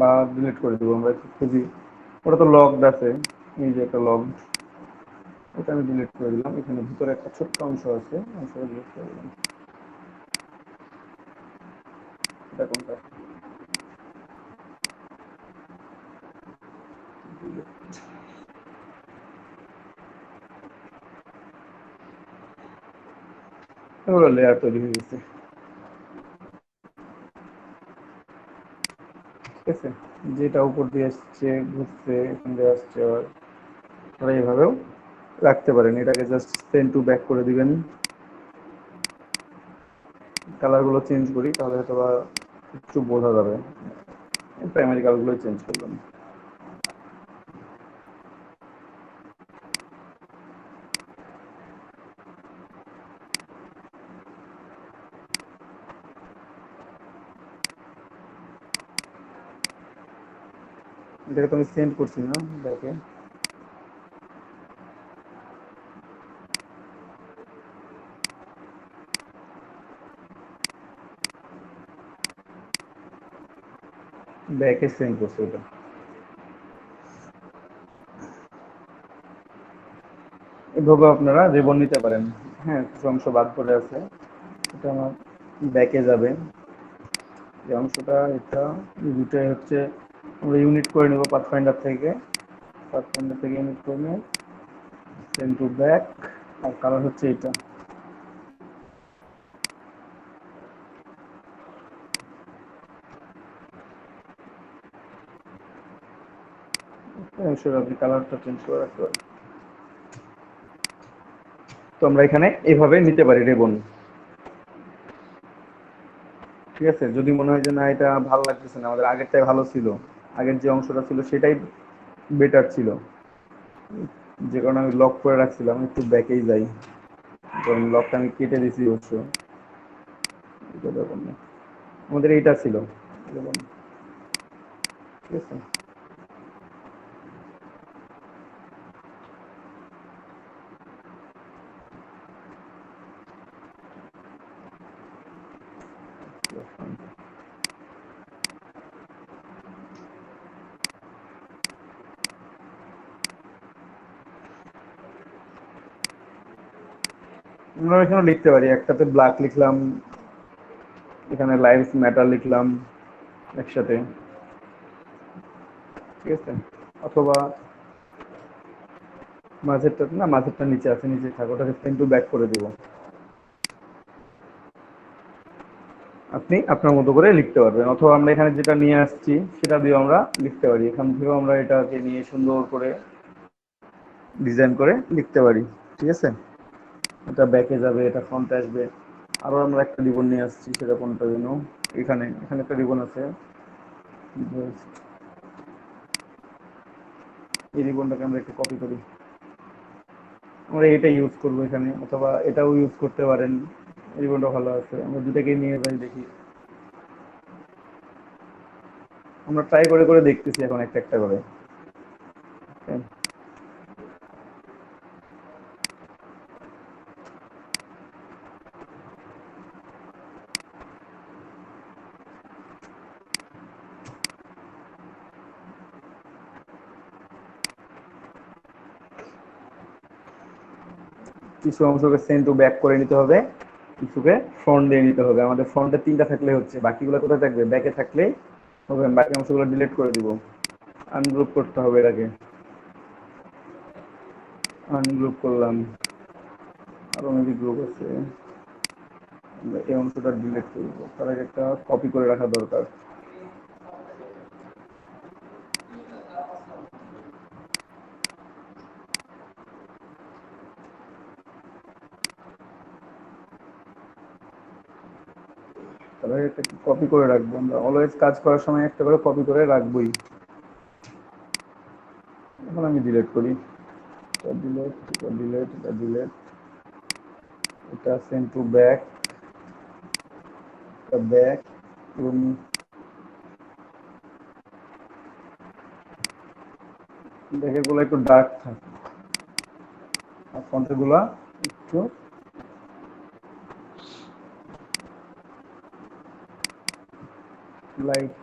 S1: বা ডিলিট করে দিব। আমরা একটু খুঁজি, ওটা তো লকড আছে, এই যে একটা লকড, ওটা আমি ডিলিট করে দিলাম। এখানে ভিতরে একটা ছোট্ট অংশ আছে, অংশটা ডিলিট করে দিলাম। এটা কোনটা? এগুলো লেয়ার তৈরি হয়ে গেছে, ঠিক আছে। যেটা উপর দিয়ে আসছে ঘুরছে, এখান দিয়ে আসছে, আবার আপনারা এইভাবেও রাখতে পারেন। এটাকে জাস্ট সেন্ড টু ব্যাক করে দিবেন। কালারগুলো চেঞ্জ করি, তাহলে হয়তো বা একটু বোঝা যাবে। প্রাইমারি কালারগুলো চেঞ্জ করলাম। এটাকে তো আমি সেন্ড করছি না ব্যাকে। ব্যাকে সেন্ড করছি ওটা। এভাবে আপনারা রিবন নিতে পারেন। হ্যাঁ, কিছু অংশ বাদ পড়ে আছে, এটা আমার ব্যাকে যাবে। এই অংশটা, এটা দুটাই হচ্ছে আমরা ইউনিট করে নেব পাথফাইন্ডার থেকে। পাথফাইন্ডার থেকে ইউনিট করে নিয়ে সেন্ড টু ব্যাক, আর কালার হচ্ছে এটা। অংশের আপনি কালারটা চেঞ্জ করে রাখতে পারেন। তো আমরা এখানে এভাবে নিতে পারি রিবন, ঠিক আছে। যদি মনে হয় যে না, এটা ভালো লাগতেছে না, আমাদের আগেরটাই ভালো ছিল, আগের যে অংশটা ছিল সেটাই বেটার ছিল, যে কারণে আমি লক করে রাখছিলাম, একটু ব্যাকেই যাই। কারণ লকটা আমি কেটে দিছি অবশ্য, এটা দেখুন না, আমাদের এইটা ছিল দেখুন, ঠিক আছে। আমরা এখানে লিখতে পারি, একটাতে ব্ল্যাক লিখলাম, এখানে লাইভস ম্যাটার লিখলাম একসাথে, ঠিক আছে। অথবা মাঝেরটা, না মাঝেরটা নিচে আছে, নিচে থাকো, ওটাকে সেন্ড টু ব্যাক করে দিব। আপনি আপনার মতো করে লিখতে পারবেন, অথবা আমরা এখানে যেটা নিয়ে আসছি সেটা দিয়ে আমরা লিখতে পারি। এখান থেকেও আমরা এটাকে নিয়ে সুন্দর করে ডিজাইন করে লিখতে পারি, ঠিক আছে। এটা ব্যাকে যাবে, এটা ফ্রন্টে আসবে। আরো আমরা একটা রিবন নিয়ে আসছি, সেটা কোনটা যেন, এখানে এখানে একটা রিবন আছে, এই রিবনটাকে আমরা একটু কপি করি, আমরা এটা ইউজ করবো এখানে, অথবা এটাও ইউজ করতে পারেন। রিবনটা ভালো আছে, আমরা দুটাকে নিয়ে যাই দেখি। আমরা ট্রাই করে করে দেখতেছি এখন একটা একটা করে। কিছু অংশকে সেন্ড টু ব্যাক করে নিতে হবে, কিছুকে ফ্রন্ট দিয়ে নিতে হবে। আমাদের ফ্রন্টে তিনটা থাকলে হচ্ছে, বাকিগুলো কোথায় থাকবে? ব্যাকে থাকলেই হবে। বাকি অংশগুলো ডিলিট করে দিব, আনগ্রুপ করতে হবে। এটাকে আনগ্রুপ করলাম, আরো অনেক গ্রুপ আছে, আমরা এই অংশটা ডিলিট করবো, তার আগে একটা কপি করে রাখা দরকার। তার আগে একটা কপি করে রাখবো। আমরা অলওয়েজ কাজ করার সময় একটা করে কপি করে রাখবোই। এখন আমি ডিলিট করি, এটা ডিলিট, এটা ডিলিট, এটা ডিলিট, এটা সেন্ড টু ব্যাক, এটা ব্যাক, এবং ব্যাকের গুলো একটু ডার্ক থাকে, আর ফ্রন্টের গুলা একটু লাইট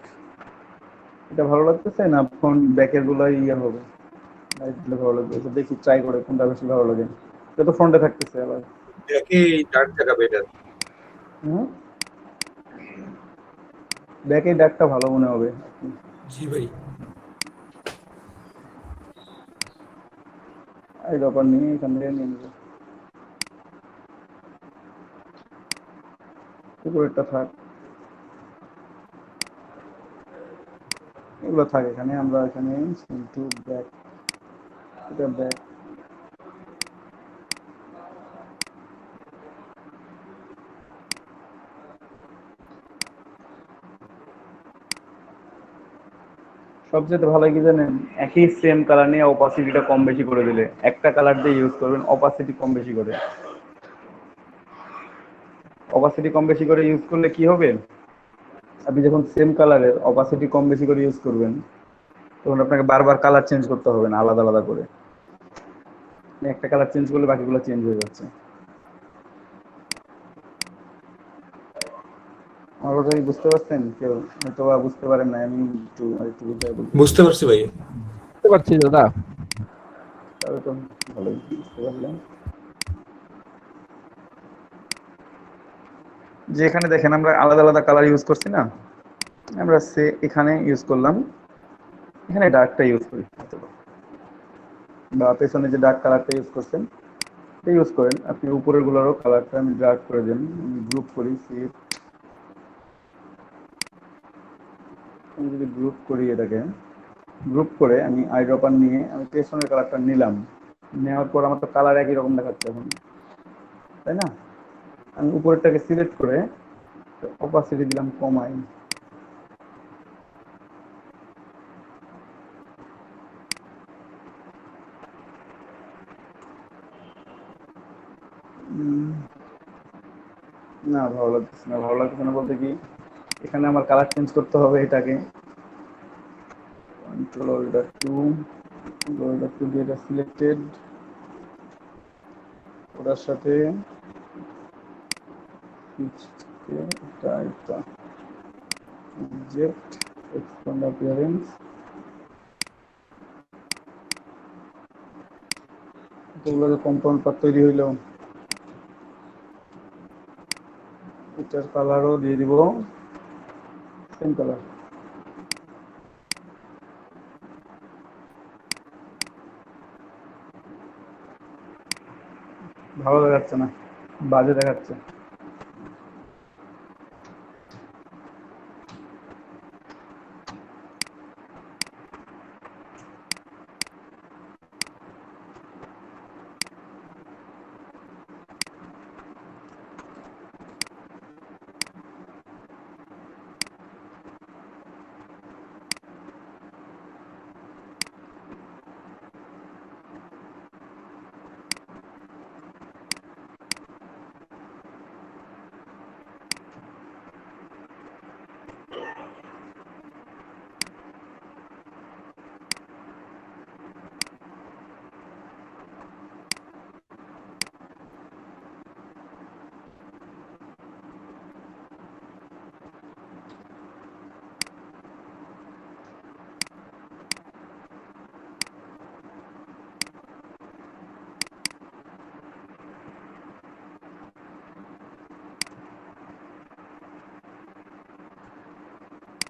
S1: এটা ভালো লাগতেছে না ফ্রন্ট ব্যাকের গুলাই ইয়ে হবে, লাইট দিলে ভালো লাগবে। এটা দেখি ট্রাই করে কোনটা বেশি ভালো লাগে। এটা তো ফ্রন্টে থাকতেছে আবার।
S3: দেখি ডার্ক জায়গা বেটার।
S1: হুম, ব্যাকে ডাকটা ভালো মনে হবে।
S7: জি ভাই।
S1: এই ব্যাপার নিয়ে এখান থেকে নিয়ে নেবো, উপরেরটা থাক, এগুলো থাক এখানে। আমরা এখানে কিন্তু ব্যাক, এটা ব্যাক। সবচেয়ে ভালো কি জানেন, একই সেম কালার নিয়ে অপাসিটিটা কম বেশি করে দিলে, একটা কালার দিয়ে ইউজ করবেন, অপাসিটি কম বেশি করে। অপাসিটি কম বেশি করে ইউজ করলে কি হবে, আপনি যখন সেম কালারের অপাসিটি কম বেশি করে ইউজ করবেন তখন আপনাকে বারবার কালার চেঞ্জ করতে হবে না আলাদা আলাদা করে। একটা কালার চেঞ্জ করলে বাকিগুলো চেঞ্জ হয়ে যাচ্ছে। আমার কথা কি বুঝতে পারছেন? কেউ হয়তো বা বুঝতে পারেন না, আমি একটু আরেকটু বুঝাই বলতেছি।
S7: বুঝতে পারছি ভাই।
S5: বুঝতে পারছি দাদা।
S1: তাহলে তো ভালোই বুঝতে পারলেন। যে এখানে দেখেন আমরা আলাদা আলাদা কালার ইউজ করছি না, আমরা এখানে ইউজ করলাম, এখানে ডার্কটা ইউজ করি, বা পেছনে যে ডার্ক কালারটা ইউজ করছেন এটা ইউজ করেন। আপনি উপরের গুলোরও কালারটা আমি ডার্ক করে দেন, আমি গ্রুপ করি, আমি যদি গ্রুপ করি, এটাকে গ্রুপ করে আমি আইড্রপার নিয়ে আমি পেছনের কালারটা নিলাম, নেওয়ার পর আমার তো কালার একই রকম দেখাচ্ছে এখন, তাই না? আমি উপরেরটাকে সিলেক্ট করে অপাসিটি দিলাম কমাই, না ভালো লাগতেছে না। ভালো লাগতেছে না বলতে কি, এখানে আমার কালার চেঞ্জ করতে হবে, এটাকে কন্ট্রোল অল্টার টু দিয়ে এটা সিলেক্টেড, ওটার সাথে object expand appearance, এগুলো যে কম্পাউন্ড পার্ট তৈরি হইলো, এটার কালারও দিয়ে দিব সেম কালার। ভালো দেখাচ্ছে না, বাজে দেখাচ্ছে।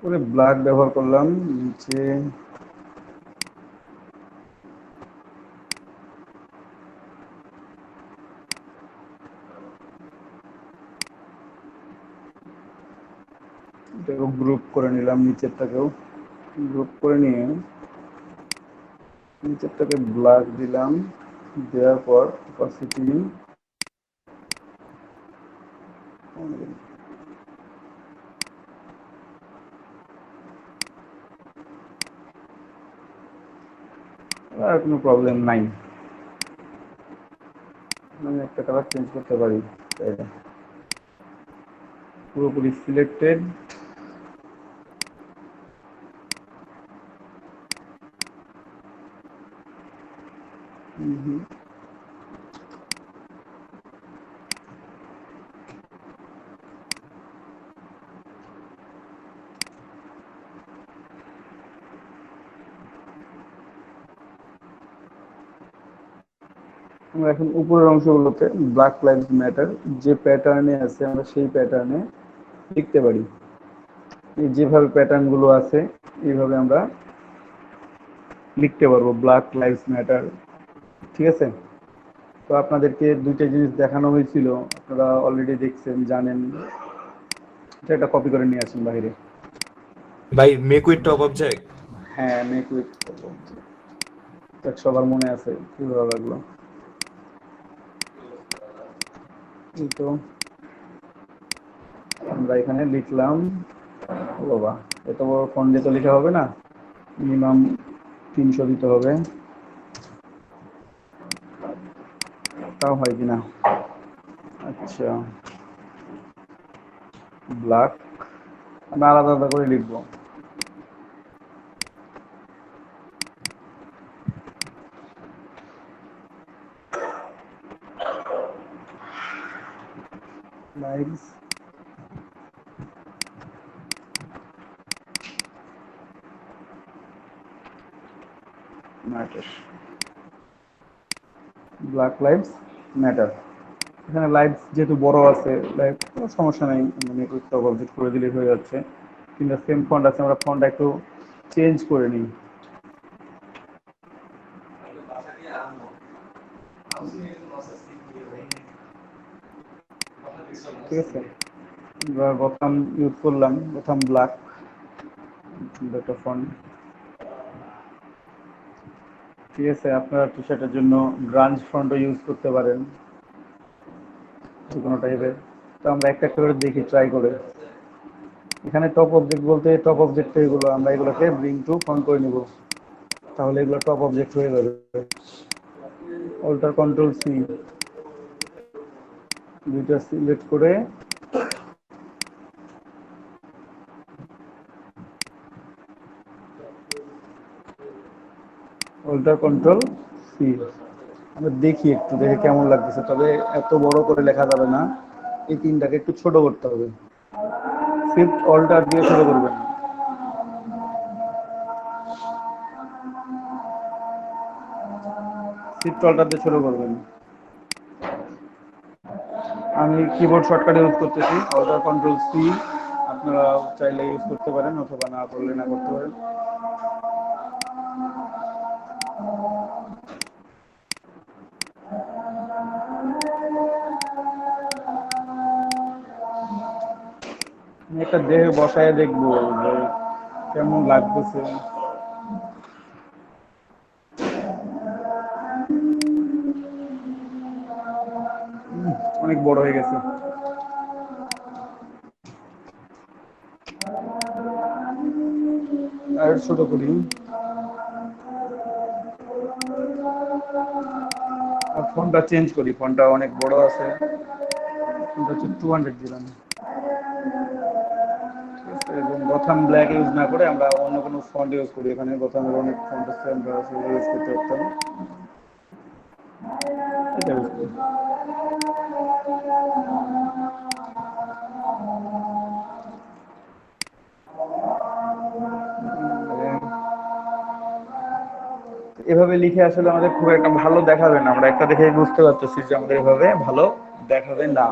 S1: ওরে ব্ল্যাক ব্যবহার করলাম নিচে, এটাকেও গ্রুপ করে নিলাম, নিচেরটাকেও গ্রুপ করে নিয়ে নিচেরটাকে ব্ল্যাক দিলাম, দেওয়ার পর অপাসিটি আর কোনো প্রবলেম নাই, আমি একটা কালার চেঞ্জ করতে পারি। পুরোপুরি সিলেক্টেড, আমরা এখন উপরের অংশগুলোতে ব্ল্যাক লাইভস ম্যাটার যে প্যাটার্নে আছে আমরা সেই প্যাটার্নে লিখতে পারি। এই যেভাবে প্যাটার্ন গুলো আছে এইভাবে আমরা লিখতে পারবো ব্ল্যাক লাইভস ম্যাটার। ঠিক আছে, তো আপনাদেরকে দুইটা জিনিস দেখানো হয়েছিল, আপনারা অলরেডি দেখছেন, জানেন। এটা কপি করে নিয়ে আসেন বাইরে।
S8: ভাই মেক উইথ টপ অবজেক্ট।
S1: হ্যাঁ, মেক উইথ সবার মনে আছে, কি ভালো লাগলো। এই তো আমরা এখানে লিখলাম, ও বাবা এত বড় ফন্ট দিয়ে তো লেখা হবে না, মিনিমাম 300 দিতে হবে, তাও হয় কিনা। আচ্ছা, ব্ল্যাক আমরা আলাদা আলাদা করে লিখবো। Lives matter, black lives matter. এখানে লাইভস যেহেতু বড় আছে, লাইভ কোনো সমস্যা নাই, মানে টপ অবজেক্ট করে দিলে হয়ে যাচ্ছে। কিন্তু সেম ফন্ট আছে, আমরা ফন্টটা একটু চেঞ্জ করে নিই। ঠিক আছে, এবার বোতাম ইউজ করলাম, বোতাম ব্ল্যাক একটা ফন্ট। ঠিক আছে, আপনারা টি শার্টের জন্য গ্রাঞ্জ ফন্টও ইউজ করতে পারেন, যে কোনো টাইপের। তো আমরা একটা একটা করে দেখি, ট্রাই করে। এখানে টপ অবজেক্ট বলতে টপ অবজেক্ট এগুলো, আমরা এগুলোকে ব্রিং টু ফ্রন্ট করে নিব, তাহলে এগুলো টপ অবজেক্ট হয়ে যাবে। অল্টার কন্ট্রোল সি, দুইটা সিলেক্ট করে অল্টার কন্ট্রোল সি, আমরা দেখি একটু, দেখে কেমন লাগতেছে। তবে এত বড় করে লেখা যাবে না, এই তিনটাকে একটু ছোট করতে হবে। শিফট অল্টার দিয়ে ছোট করবেন। শিফট অল্টার দিয়ে ছোট করবেন। আমি কিবোর্ড শর্টকাট ইউজ করতেছি, অল্টার কন্ট্রোল সি। আপনারা চাইলে ইউজ করতে পারেন, অথবা না করলে না করতে পারেন। আমি একটা দেহে বসায় দেখবো যে কেমন লাগতেছে। অনেক বড় হয়ে গেছে। আর ছোট করি, আর ফোনটা চেঞ্জ করি, ফোনটা অনেক বড় আছে, ফোনটা হচ্ছে 200 দিলাম। এবং গোথাম ব্ল্যাক ইউজ না করে আমরা অন্য কোনো ফন্ট ইউজ করি। এখানে গোথামের অনেক ফন্ট আছে, আমরা সেগুলো ইউজ করতে পারতাম। এটা ইউজ করি। এভাবে লিখে আসলে আমাদের খুব একটা ভালো দেখাবে না, আমরা একটা দেখে বুঝতে পারতেছি যে আমাদের এভাবে ভালো দেখাবে না।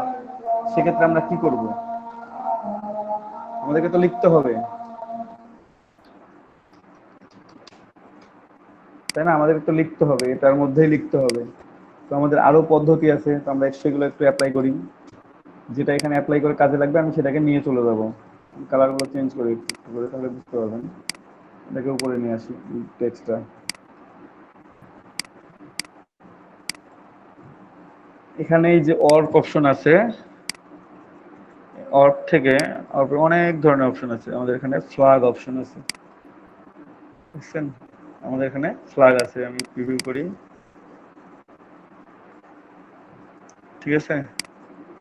S1: সেক্ষেত্রে আমরা কি করব, আমাদেরকে তো লিখতে হবে, তাই না? আমাদের তো লিখতে হবে, এটার মধ্যেই লিখতে হবে। তো আমাদের আরো পদ্ধতি আছে, তো আমরা সেগুলো একটু অ্যাপ্লাই করি। যেটা এখানে অ্যাপ্লাই করে কাজে লাগবে আমি সেটাকে নিয়ে চলে যাব। কালারগুলো চেঞ্জ করি একটু একটু করে, তাহলে বুঝতে পারবেন। এটাকে উপরে নিয়ে আসি টেক্সটটা। এখানে এই যে অর্ক অপশন আছে, অর্ক থেকে অনেক ধরনের অপশন আছে। আমাদের এখানে ফ্ল্যাগ অপশন আছে, বুঝছেন? আমাদের এখানে ফ্ল্যাগ আছে, আমি প্রিভিউ করি। ঠিক আছে,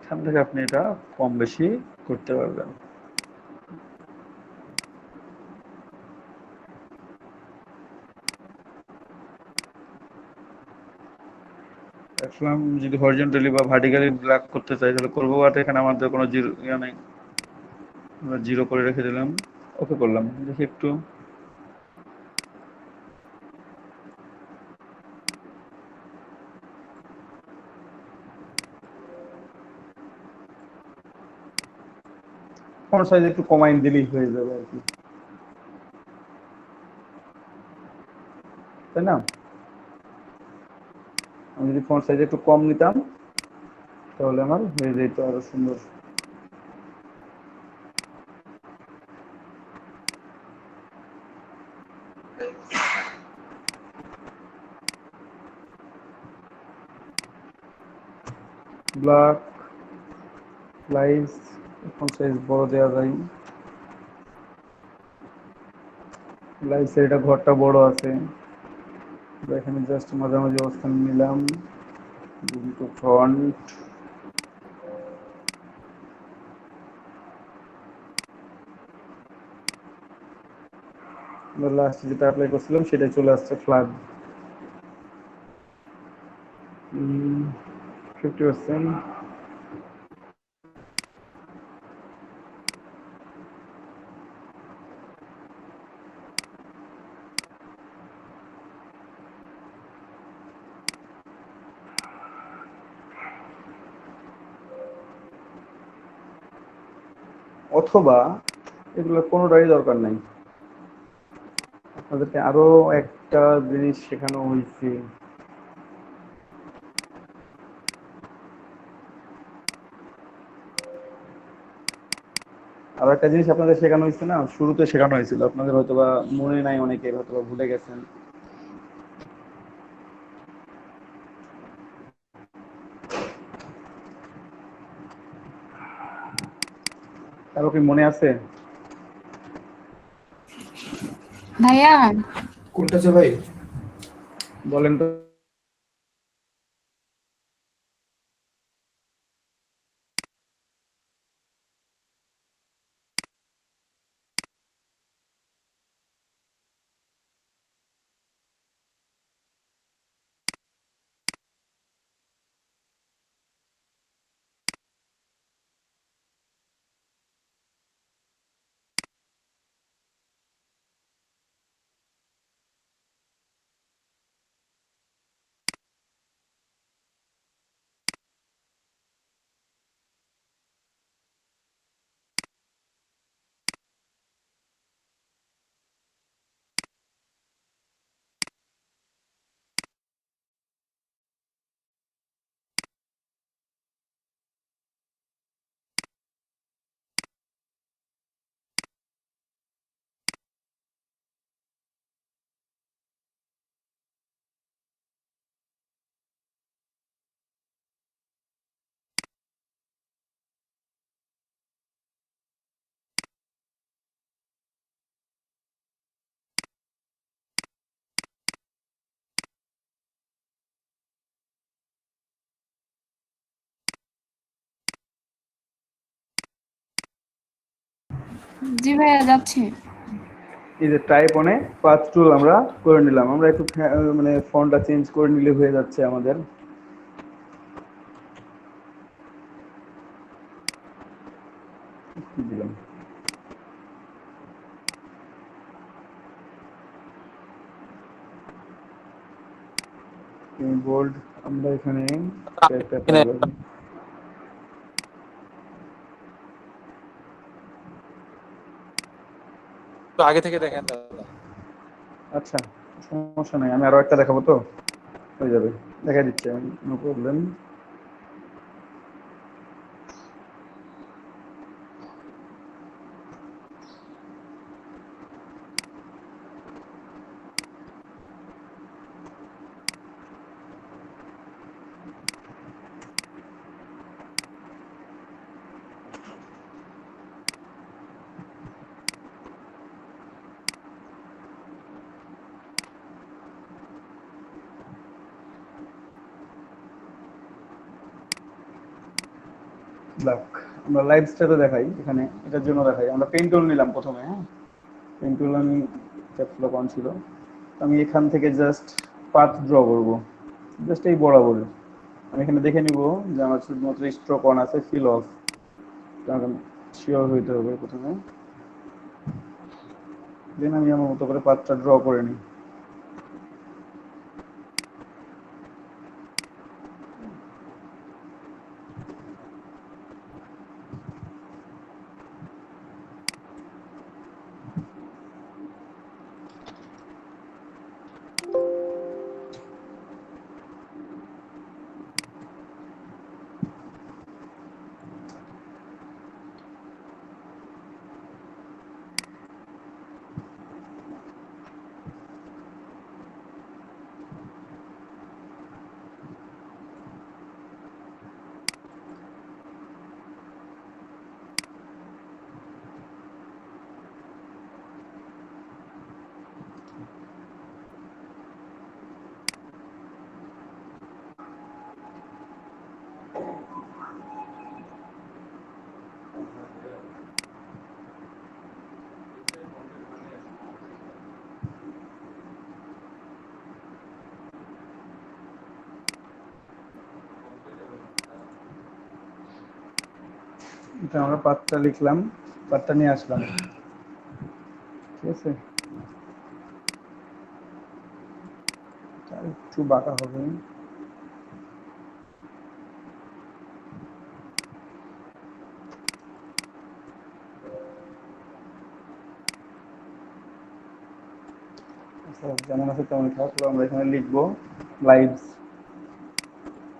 S1: এখান থেকে আপনি এটা কম বেশি করতে পারবেন। এখন যদি হরিজন্টালি বা ভার্টিক্যালি ব্ল্যাক করতে চাই তাহলে করবো, বাট এখানে আমাদের কোনো জিরো নেই, আমরা জিরো করে রেখে দিলাম, ওকে করলাম। দেখি একটু, ফন্ট সাইজ একটু কমাই দিলেই হয়ে যাবে আর কি, তাই না? আমি যদি ফন্ট সাইজ একটু কম নিতাম তাহলে আমার হয়ে যেত আরো সুন্দর। ব্ল্যাক লাইটস ফন্ট সাইজ বড় দেওয়া যায়, লাইটস এটা ঘরটা বড় আছে, এখানে জাস্ট মাঝামাঝি অবস্থান নিলাম, দুটো ফন্ট লাস্ট যেটা অ্যাপ্লাই করছিলাম সেটাই চলে আসছে ফ্ল্যাগ 50%। অথবা এগুলো কোনোটাই দরকার নাই, আপনাদেরকে আরো একটা জিনিস শেখানো হয়েছে। আরো একটা জিনিস আপনাদের শেখানো হয়েছে না, শুরুতে শেখানো হয়েছিল, আপনাদের হয়তোবা মনে নাই, অনেকের হয়তোবা ভুলে গেছেন। কারো কি মনে আছে?
S9: ভাইয়া
S4: কোনটা যে ভাই?
S1: বলেন তো।
S9: জি ভাইয়া যাচ্ছে।
S1: এই যে টাইপ অনে 5 টুল আমরা করে নিলাম, আমরা একটু মানে ফন্টটা চেঞ্জ করে নিলে হয়ে যাচ্ছে আমাদের। কি দিলাম বোল্ড, আমরা এখানে একটা পাবো।
S2: তো আগে থেকে দেখেন দাদা।
S1: আচ্ছা, সমস্যা নাই, আমি আরো একটা দেখাবো তো হয়ে যাবে, দেখা দিচ্ছি আমি, নো প্রবলেম। ব্ল্যাক, আমরা লাইভ স্টাইলে দেখাই, এখানে এটার জন্য দেখাই, আমরা পেন টুল নিলাম প্রথমে। হ্যাঁ, পেন টুল আমি ক্যাপসুলক অন ছিল, আমি এখান থেকে জাস্ট পাথ ড্র করব, জাস্ট এই বরাবর। আমি এখানে দেখে নিব যে আমার শুধুমাত্র স্ট্রোক অন আছে, ফিল অফ, কারণ শিওর হইতে হবে প্রথমে। দেন আমি আমার মতো করে পাথটা ড্র করে নিই। এটা আমরা পাতটা লিখলাম, পাতটা নিয়ে আসলাম, ঠিক আছে। একটু বাঁকা হবে। যেমন আছে তেমন থাকলো। আমরা এখানে লিখবো লাইভস,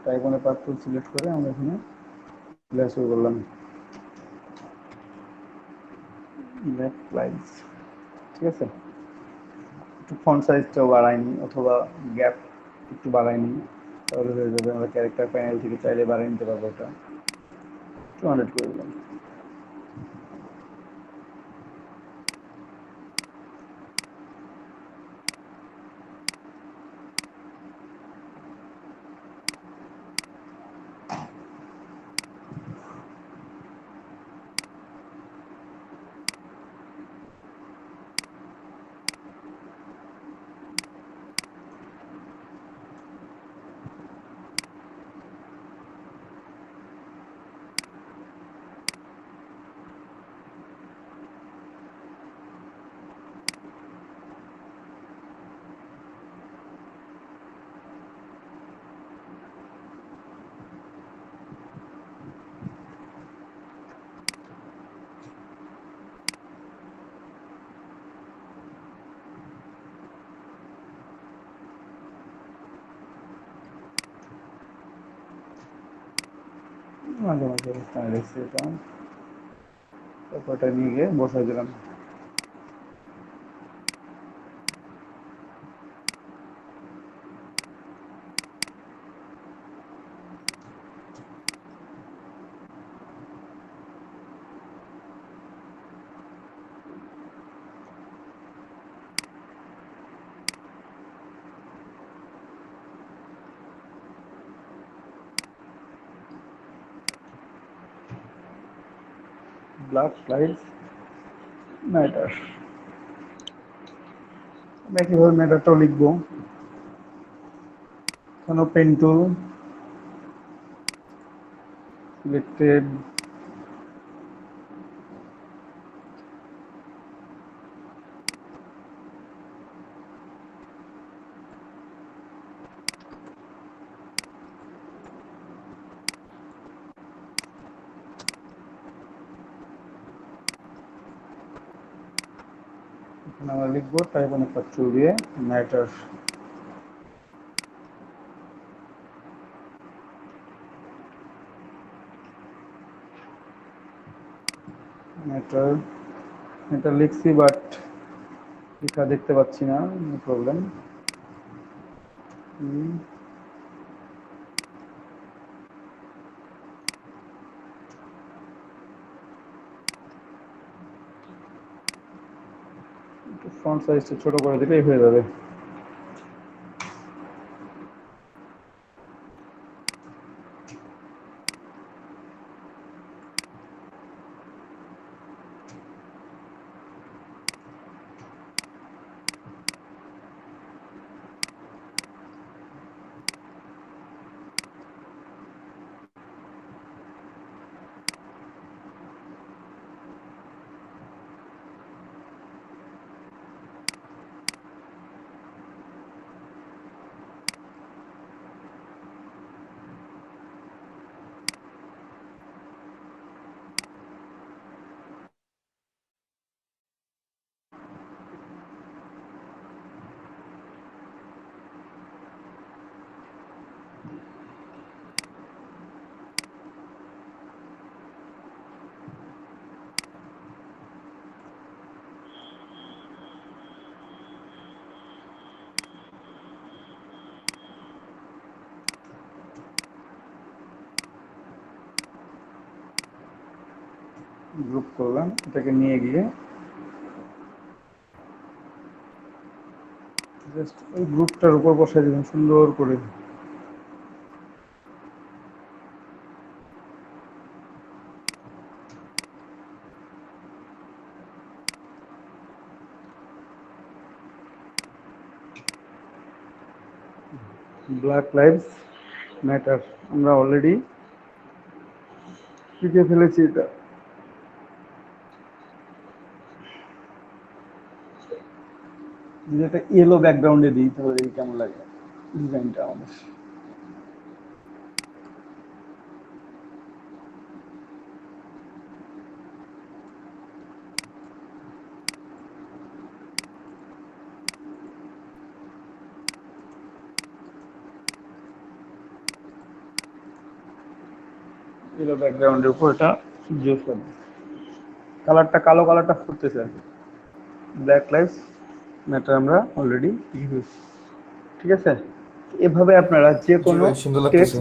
S1: টাইপনের পাথ টুল সিলেক্ট করে আমরা এখানে লেখা শুরু করলাম, লাইভস, ঠিক আছে। একটু ফন্ট সাইজটাও বাড়াইনি অথবা গ্যাপ একটু বাড়াইনি, তাহলে হয়ে যাবে। আমরা ক্যারেক্টার প্যানেল থেকে চাইলে বাড়াই নিতে পারবো। এটা 200 করে দিলাম। মাঝে মাঝে স্থানে রেখেছি এটা, তারপর এটা নিয়ে গিয়ে বসাই দিলাম। ব্ল্যাক লাইভস ম্যাটার, একইভাবে ম্যাটারটাও লিখবো। এখানেও পেন টুল সিলেক্টেড, আমরা লিখবো টাইপ অনেক পাচ্ছু দিয়ে ম্যাটার, ম্যাটার। এটা লিখছি বাট লেখা দেখতে পাচ্ছি না, নো প্রবলেম। ফন্ট সাইজটা ছোট করে দিলেই হয়ে যাবে। গ্রুপ করলাম, এটাকে নিয়ে গিয়ে জাস্ট ওই গ্রুপটার উপর বসাই দিলাম সুন্দর করে। ব্ল্যাক লাইভস ম্যাটার আমরা অলরেডি শিখে ফেলেছি এটা। যদি একটা ইয়েলো ব্যাকগ্রাউন্ডে দিই তাহলে কেমন লাগে ডিজাইনটা আমাদের? ইয়েলো ব্যাকগ্রাউন্ডের উপর এটা ইউজ করবো। কালারটা কালো কালারটা ফুটতেছে। ব্ল্যাক লাইভস ম্যাটার আমরা অলরেডি ইউজ, ঠিক আছে? এভাবে আপনারা যে
S4: জি
S1: কোনো
S4: ভাই সুন্দর লাগতেছে।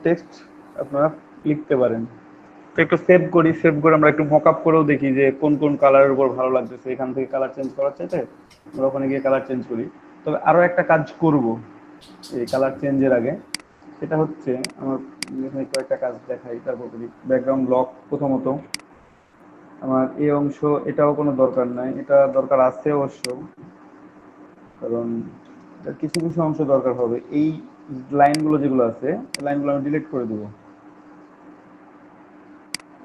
S1: টেক্সট আপনারা লিখতে পারেন। তো একটু সেভ করি, সেভ করে আমরা একটু মক আপ করেও দেখি যে কোন কোন কালারের উপর ভালো লাগতেছে। এখান থেকে কালার চেঞ্জ করার চাইতে আমরা ওখানে গিয়ে কালার চেঞ্জ করি। তবে আরও একটা কাজ করব এই কালার চেঞ্জের আগে, সেটা হচ্ছে আমার এখানে কয়েকটা কাজ দেখাই, তারপর করি। ব্যাকগ্রাউন্ড লক প্রথমত আমার এই অংশ, এটাও কোনো দরকার নাই, এটা দরকার আছে অবশ্য, কারণ কিছু কিছু অংশ দরকার হবে। এই লাইনগুলো যেগুলো আছে এই লাইনগুলো আমি ডিলিট করে দেবো,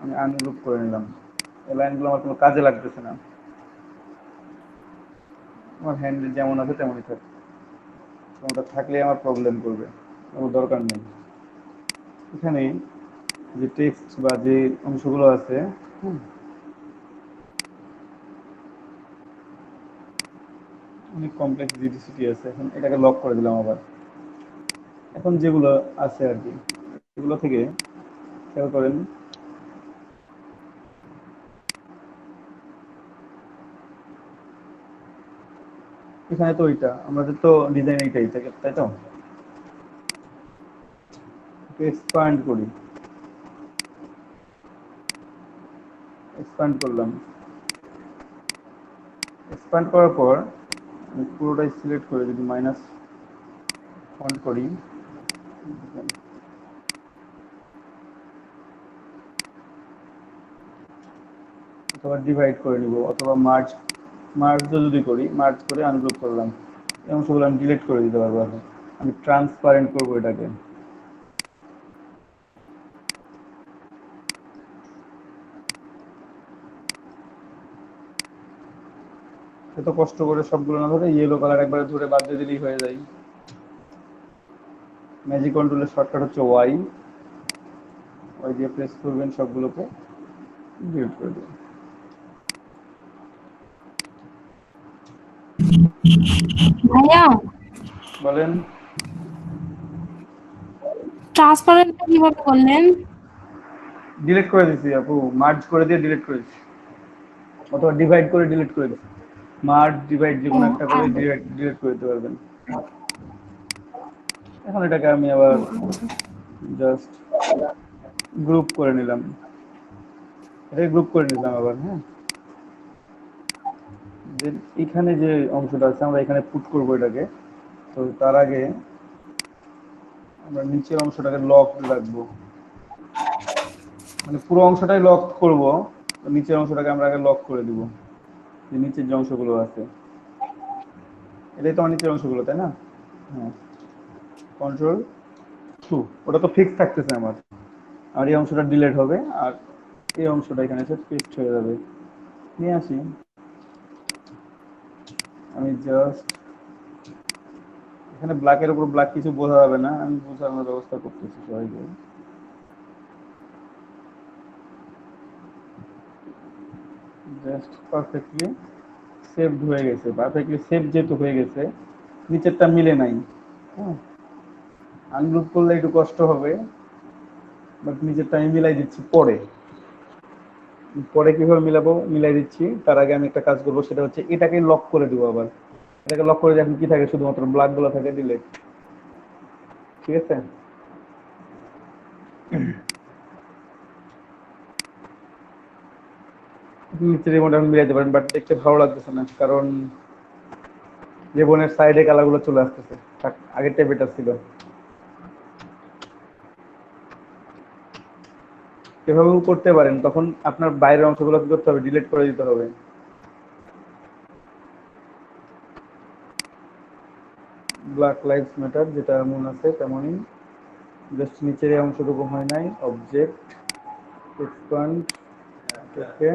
S1: আমি আনগ্রুপ করে নিলাম। এই লাইনগুলো আমার কোনো কাজে লাগতেছে না, আমার হ্যান্ডেল যেমন আছে তেমনই থাকে। কোনটা থাকলে আমার প্রবলেম করবে, আমার দরকার নেই। এখানে যে টেক্সট বা যে অংশগুলো আছে, অনেক কমপ্লেক্স জিডিসিটি আছে। এখন এটাকে লক করে দিলাম আবার। এখন যেগুলো আছে আর কি, এগুলো থেকে খেয়াল করেন, এখানে তো ওইটা আমাদের তো ডিজাইন এইটাই থাকে, তাই তো? এক্সপ্যান্ড করি, এক্সপ্যান্ড করলাম। এক্সপ্যান্ড করার পর আমি পুরোটাই সিলেক্ট করে যদি মাইনাস ফন্ট করি, অথবা ডিভাইড করে নিব, অথবা মার্জও যদি করি, মার্জ করে আনগ্রুপ করলাম, এই অংশগুলো আমি ডিলিট করে দিতে পারবো। এখন আমি ট্রান্সপারেন্ট করবো এটাকে। এত কষ্ট করে সবগুলো না ধরে ইয়েলো কালার একবারে ধরে বাদ দিয়ে দিলেই হয়ে যায়। ম্যাজিক কন্ট্রোলের শর্টকাট হচ্ছে ওয়াই, ওয়াই দিয়ে প্রেস করবেন, সবগুলোকে ডিলিট করে দেবেন।
S9: ভাইয়া
S1: বলেন।
S9: ট্রান্সপারেন্ট কিভাবে করলেন?
S1: ডিলিট করে দিচ্ছি আপু, মার্জ করে দিয়ে ডিলিট করে দিচ্ছি, অথবা ডিভাইড করে ডিলিট করে দিচ্ছি। মার্জ ডিভাইড যে কোনো একটা করে ডিলিট করে দিতে পারবেন। এখন এটাকে আমি আবার জাস্ট গ্রুপ করে নিলাম, এটাকে গ্রুপ করে নিলাম আবার। হ্যাঁ, যে এখানে যে অংশটা আছে আমরা এখানে পুট করবো এটাকে। তো তার আগে আমরা নিচের অংশটাকে লক রাখবো, মানে পুরো অংশটাই লক করব। নিচের অংশটাকে আমরা আগে লক করে দিব, যে নিচের যে অংশগুলো আছে, এটাই তো আমার নিচের অংশগুলো, তাই না? হ্যাঁ, কন্ট্রোল টু, ওটা তো ফিক্স থাকতেছে আমার। আর এই অংশটা ডিলিট হবে, আর এই অংশটা এখানে এসে পেস্ট হয়ে যাবে। নিয়ে আসি, আমি জাস্ট এখানে ব্ল্যাকের উপর ব্ল্যাক কিছু বোঝা যাবে না, আমি বোঝানোর ব্যবস্থা করতেছি সবাইকে। জাস্ট পারফেক্টলি সেভড হয়ে গেছে, পারফেক্টলি সেভ যেহেতু হয়ে গেছে, নিচেরটা মিলে নাই। হ্যাঁ, আনগ্রুপ করলে একটু কষ্ট হবে, বাট নিচেরটা আমি মিলাই দিচ্ছি পরে। পরে কিভাবে মিলাবো, মিলাই দিচ্ছি। তার আগে আমি একটা কাজ করবো, সেটা হচ্ছে এটাকে লক করে দিব আবার। এটাকে লক করে এখন কি থাকে, শুধুমাত্র ব্ল্যাক গুলো থাকে, ডিলেট। ঠিক আছে, নিচের রিমোট এখন মিলাইতে পারেন, বাট দেখতে ভালো লাগতেছে না, কারণ রিবনের সাইডে কালারগুলো চলে আসতেছে। আগেরটাই বেটার ছিল। এভাবেও করতে পারেন, তখন আপনার বাইরের অংশগুলো কি করতে হবে, ডিলিট করে দিতে হবে। ব্ল্যাক লাইভস ম্যাটার যেটা এমন আছে তেমনই, জাস্ট নিচের এই অংশটুকু হয় নাই। অবজেক্ট এক্সপ্যান্ড, ওকে,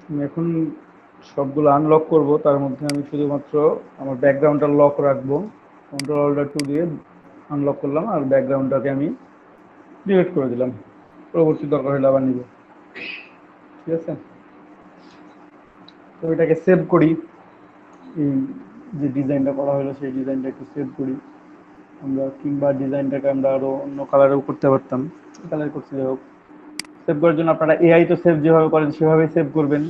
S1: আমি এখন সবগুলো আনলক করব, তার মধ্যে আমি শুধুমাত্র আমার ব্যাকগ্রাউন্ডটা লক রাখবো। কন্ট্রোল অল্টার 2 দিয়ে আনলক করলাম আর ব্যাকগ্রাউন্ডটাকে আমি ডিলিট করে দিলাম। পরবর্তী দরকার হলে আবার নিব। ঠিক আছে, তো এটাকে সেভ করি। এই যে ডিজাইনটা করা হলো সেই ডিজাইনটা একটু সেভ করি আমরা, কিংবা ডিজাইনটাকে আমরা আরো অন্য কালারেও করতে পারতাম, কালার করতে যাই হোক। সেভ করার জন্য আপনারা এআই তো সেভ যেভাবে করেন সেভাবেই সেভ করবেন।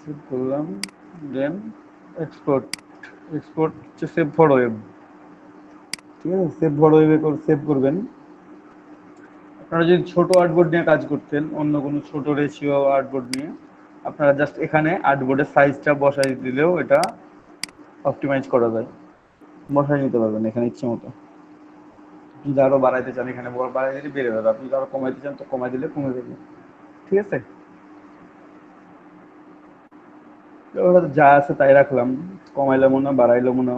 S1: সেভ করলাম, দেন এক্সপোর্ট। এক্সপোর্ট হচ্ছে সেভ ফর ওয়েব। ঠিক আছে, সেভ ফর ওয়েবে সেভ করবেন। আপনারা যদি ছোট আর্টবোর্ড নিয়ে কাজ করতেন, অন্য কোনো ছোট রেশিও আর্টবোর্ড নিয়ে, আপনারা জাস্ট এখানে আর্টবোর্ডের সাইজটা বসাই দিলেও এটা অপটিমাইজ করা যায়, বসাই নিতে পারবেন এখানে ইচ্ছে মতো। যদি আরো বাড়াইতে চান এখানে বাড়াই দিলে বেড়ে যাবে, আপনি যদি আরো কমাইতে চান তো কমাই দিলে কমে যাবে। ঠিক আছে, ওটা যা আছে তাই রাখলাম, কমাইলাম না বাড়াইলাম না।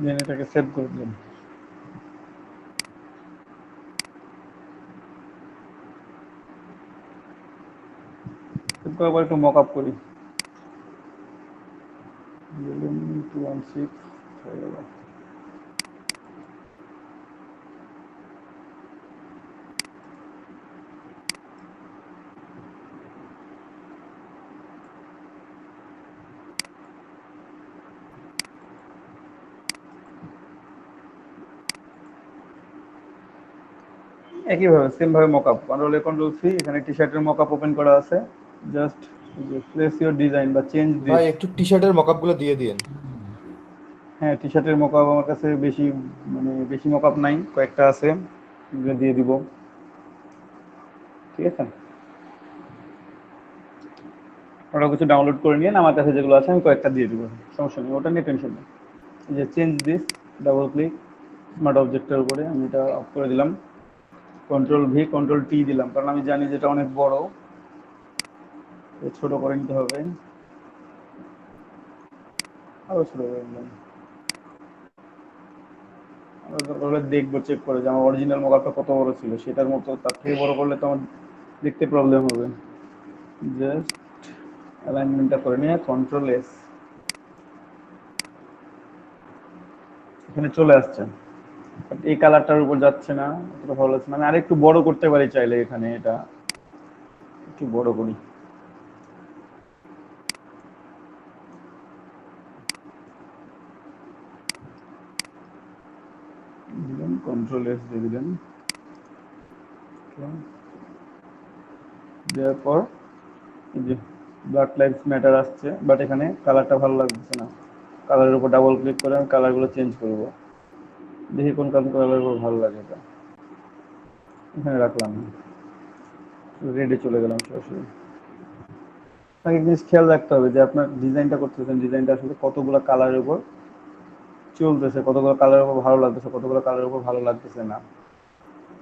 S1: দেন এটাকে সেভ করে দিলাম। সেভ করার পর একটু মক আপ করি। 216 হয়ে গেল। একইভাবে সেম ভাবে মকআপ, কন্ট্রোল এ কন্ট্রোল সি, এখানে টি শার্টের মকআপ ওপেন করা আছে। জাস্ট প্লেস ইওর ডিজাইন বা চেঞ্জ দিস।
S4: ভাই একটু টি শার্টের মকআপ গুলো দিয়ে দিন।
S1: হ্যাঁ, টি শার্টের মকআপ আমার কাছে বেশি, মানে বেশি মকআপ নাই, কয়েকটা আছে, এগুলো দিয়ে দিব। ঠিক আছে, ওটা কিছু ডাউনলোড করে নিয়ে আমার কাছে যেগুলো আছে আমি কয়েকটা দিয়ে দিব, সমস্যা নেই, ওটা নিয়ে টেনশন নেই। এই যে change this, double click smart অবজেক্টের উপরে আমি এটা অফ করে দিলাম। কন্ট্রোল ভি কন্ট্রোল টি দিলাম, কারণ আমি জানি যেটা অনেক বড়, ছোট করে নিতে হবে। আরো ছোট করে নিলাম। দেখবো চেক করে যে আমার অরিজিনাল মকআপটা কত বড় ছিল, সেটার মতো তার থেকে বড় করলে তো আমার দেখতে প্রবলেম হবে। জাস্ট অ্যালাইনমেন্টটা করে নিয়ে কন্ট্রোল এস, এখানে চলে আসছে। এই কালারটার উপর যাচ্ছে না, অতটা ভালো লাগছে না। আমি আরেকটু বড় করতে পারি চাইলে, এখানে এটা একটু বড় করি। দিলাম কন্ট্রোল এস দিয়ে দিলেন, দেওয়ার পর এই যে ব্ল্যাক লাইভস ম্যাটার আসছে, বাট এখানে কালারটা ভালো লাগছে না। কালারের উপর ডাবল ক্লিক করে আমি কালারগুলো চেঞ্জ করব, দেখি কোন কালারের উপর ভালো লাগে। এটা এখানে রাখলাম, রেডে চলে গেলাম সরাসরি। আপনাকে জিনিস খেয়াল রাখতে হবে যে আপনার ডিজাইনটা করতেছেন, ডিজাইনটা আসলে কতগুলো কালারের উপর চলতেছে, কতগুলো কালারের উপর ভালো লাগতেছে, কতগুলো কালারের উপর ভালো লাগতেছে না।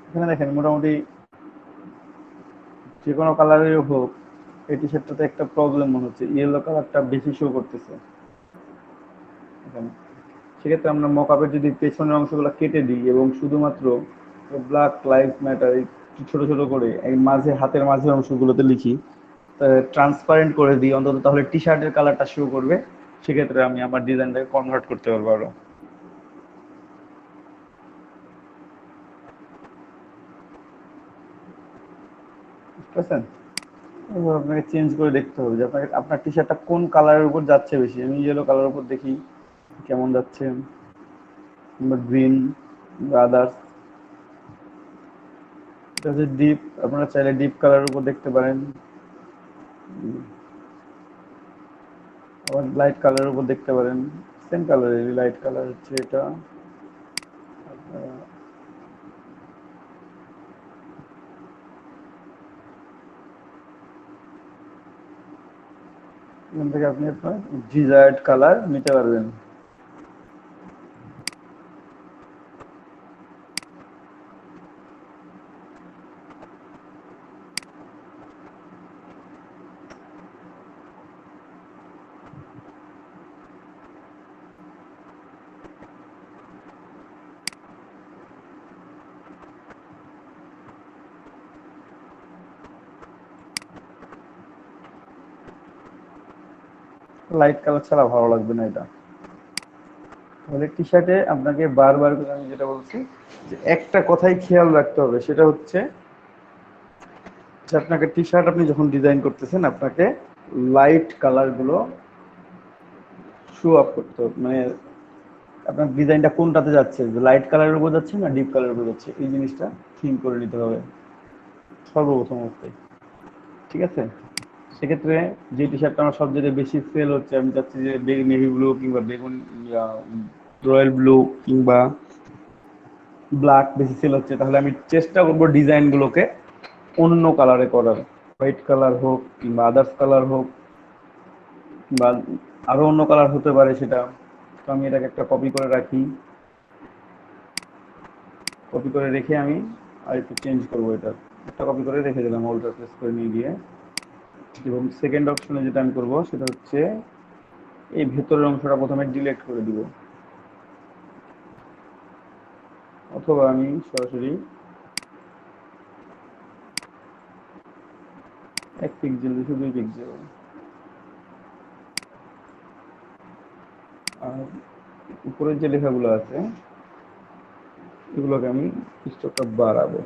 S1: এখানে দেখেন মোটামুটি যে কোনো কালারের হোক, এই টি শার্টটাতে একটা প্রবলেম মনে হচ্ছে, ইয়েলো কালারটা বেশি শো করতেছে। এখানে। সেক্ষেত্রে আমরা মকআপের যদি পেছনের অংশগুলো কেটে দিই এবং শুধুমাত্র ব্ল্যাক লাইভস ম্যাটার ছোট ছোট করে এই মাঝে হাতের মাঝের অংশগুলোতে লিখি, ট্রান্সপারেন্ট করে দিই অন্তত, তাহলে টি শার্টের কালারটা শো করবে। সেক্ষেত্রে আমি আমার ডিজাইনটাকে কনভার্ট করতে পারবো আরো। বুঝতে পারছেন? এবার আপনাকে চেঞ্জ করে দেখতে হবে যে আপনাকে আপনার টি শার্টটা কোন কালারের উপর যাচ্ছে বেশি। আমি ইয়েলো কালারের উপর দেখি কেমন যাচ্ছে, কিংবা গ্রিন বা আদার্স। এটা হচ্ছে ডিপ, আপনারা চাইলে ডিপ কালারের উপর দেখতে পারেন, আবার লাইট কালারের উপর দেখতে পারেন। সেম কালারেরই লাইট কালার হচ্ছে এটা। এখান থেকে আপনি আপনার ডিজায়ার্ড কালার নিতে পারবেন। লাইট কালার ছাড়া ভালো লাগবে না এটা। তাহলে টি শার্টে আপনাকে বারবার করে আমি যেটা বলছি যে একটা কথাই খেয়াল রাখতে হবে, সেটা হচ্ছে যে আপনাকে টি শার্ট আপনি যখন ডিজাইন করতেছেন আপনাকে লাইট কালারগুলো শো আপ করতে হবে। মানে আপনার ডিজাইনটা কোনটাতে যাচ্ছে, লাইট কালারের উপর যাচ্ছে না ডিপ কালারের উপর যাচ্ছে, এই জিনিসটা থিঙ্ক করে নিতে হবে সর্বপ্রথম অবস্থায়। ঠিক আছে? সেক্ষেত্রে যে টি শার্টটা আমার সবচেয়ে বেশি সেল হচ্ছে, আমি চাচ্ছি যে নেভি ব্লু কিংবা বেগুন, রয়্যাল ব্লু কিংবা ব্ল্যাক বেশি সেল হচ্ছে, তাহলে আমি চেষ্টা করবো ডিজাইনগুলোকে অন্য কালারে করার। হোয়াইট কালার হোক কিংবা আদার্স কালার হোক বা আরো অন্য কালার হতে পারে সেটা। তো আমি এটাকে একটা কপি করে রাখি, কপি করে রেখে আমি আর একটু চেঞ্জ করবো। এটা একটা কপি করে রেখে দিলাম, অল্টার প্রেস করে নিয়ে গিয়ে। এবং সেকেন্ড অপশনে যেটা আমি করবো সেটা হচ্ছে এই ভেতরের অংশটা প্রথমে ডিলিট করে দিব, অথবা আমি সরাসরি 1 পিক্সেল 2 পিক্সেল, আর উপরের যে লেখাগুলো আছে এগুলোকে আমি কিছুটা বাড়াবো।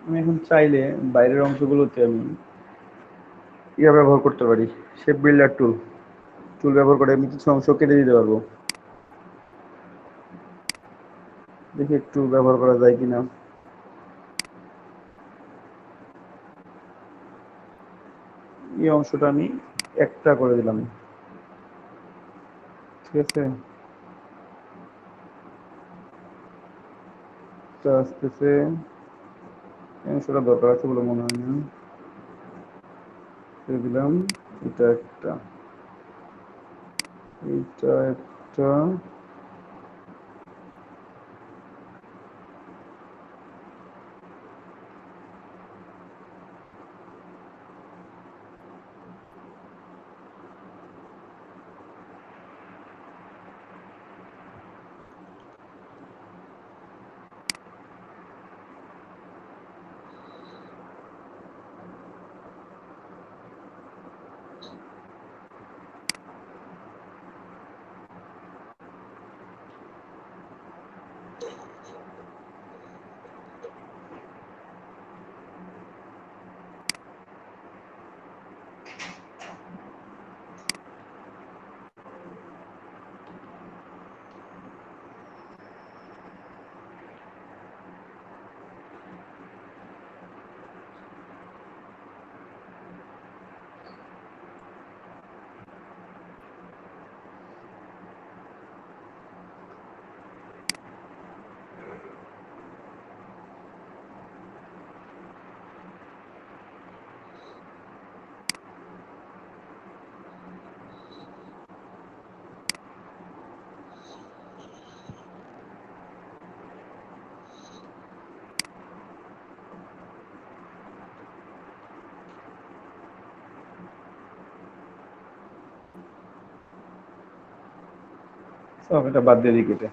S1: আমি এখন চাইলে বাইরের অংশগুলোতে আমি ব্যবহার করতে পারি, শেপ বিল্ডার টুল ব্যবহার করে আমি কিছু অংশ কেটে দিতে পারবো। দেখি একটু ব্যবহার করা যায় কিনা। এই অংশটা আমি একটা করে দিলাম, ঠিক আছে? আসতেছে, এই অংশটা দরকার আছে বলে মনে হয় না, দিলাম। এটা একটা, এটা একটা, সব এটা বাদ দিয়ে দিই কেটে।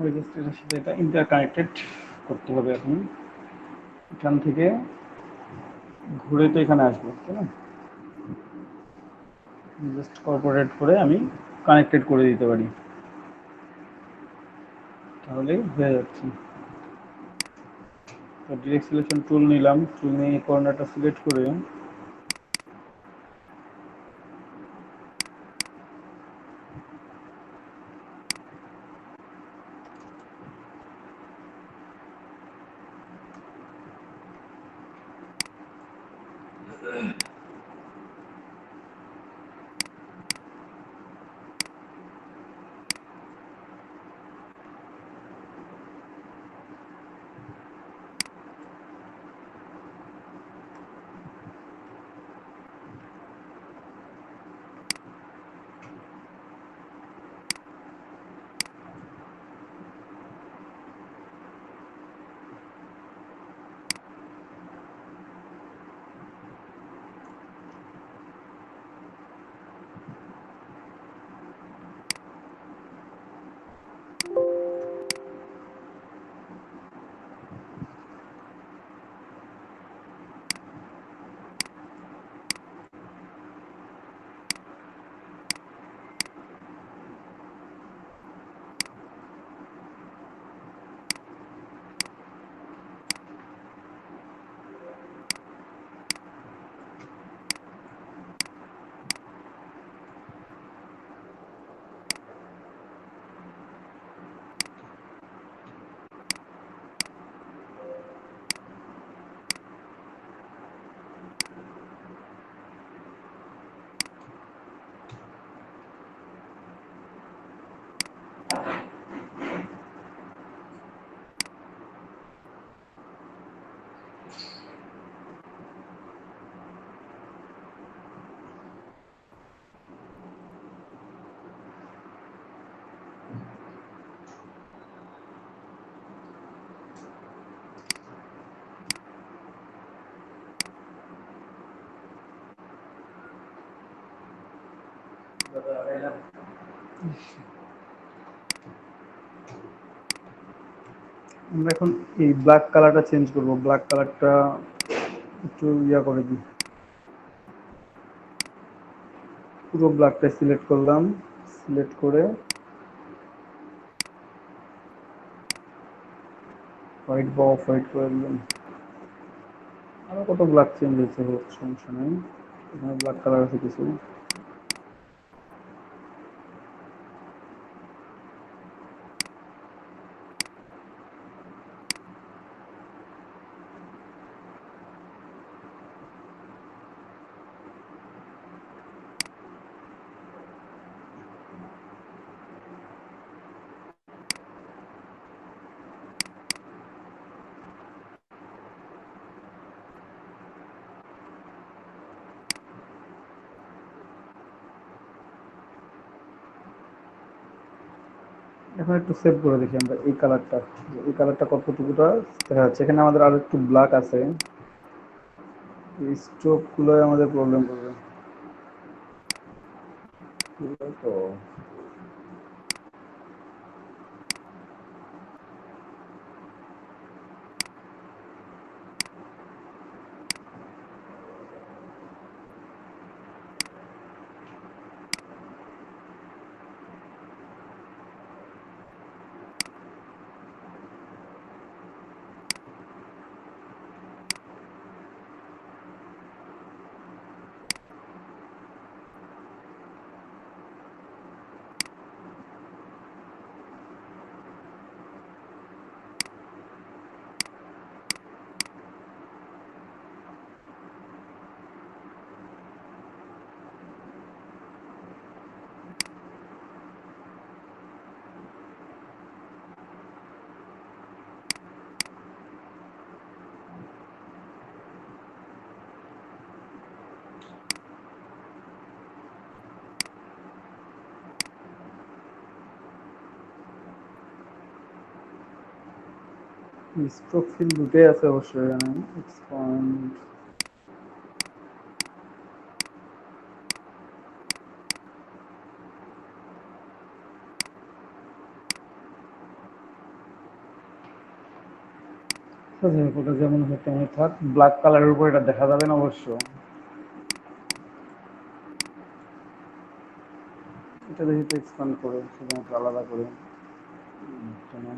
S1: রেজিস্ট্রেশনের সাথে এটা ইন্টারকানেক্টেড করতে হবে। এখন এখান থেকে ঘুরে তো এখানে আসবো, তাই না? জাস্ট কর্পোরেট করে আমি কানেক্টেড করে দিতে পারি, তাহলেই হয়ে যাচ্ছে। তো ডিরেক্ট সিলেকশন টুল নিলাম, টুল নিয়ে কর্নারটা সিলেক্ট করে আমরা এখন এই ব্ল্যাক কালারটা চেঞ্জ করব, ব্ল্যাক কালারটা একটু করে দিই, পুরো ব্ল্যাকটা সিলেক্ট করলাম, সিলেক্ট করে হোয়াইট বা অফ হোয়াইট করে দিলাম। আরো কত ব্ল্যাক চেঞ্জ হয়েছে, সমস্যা নেই, এখানে ব্ল্যাক কালার আছে কিছু। এখন একটু সেভ করে দেখি আমরা এই কালারটা কতটুকুটা দেখা যাচ্ছে। এখানে আমাদের আরো একটু ব্ল্যাক আছে, এই স্ট্রোক গুলো আমাদের প্রবলেম করবে। তো স্ট্রোক ফিল দুটোই আছে অবশ্যই এখানে, এক্সপান্ড ওটা যেমন তেমন থাক, ব্ল্যাক কালারের উপর এটা দেখা যাবে না অবশ্য। এটা দেখি তো এক্সপান্ড করে শুধুমাত্র আলাদা করে যেমন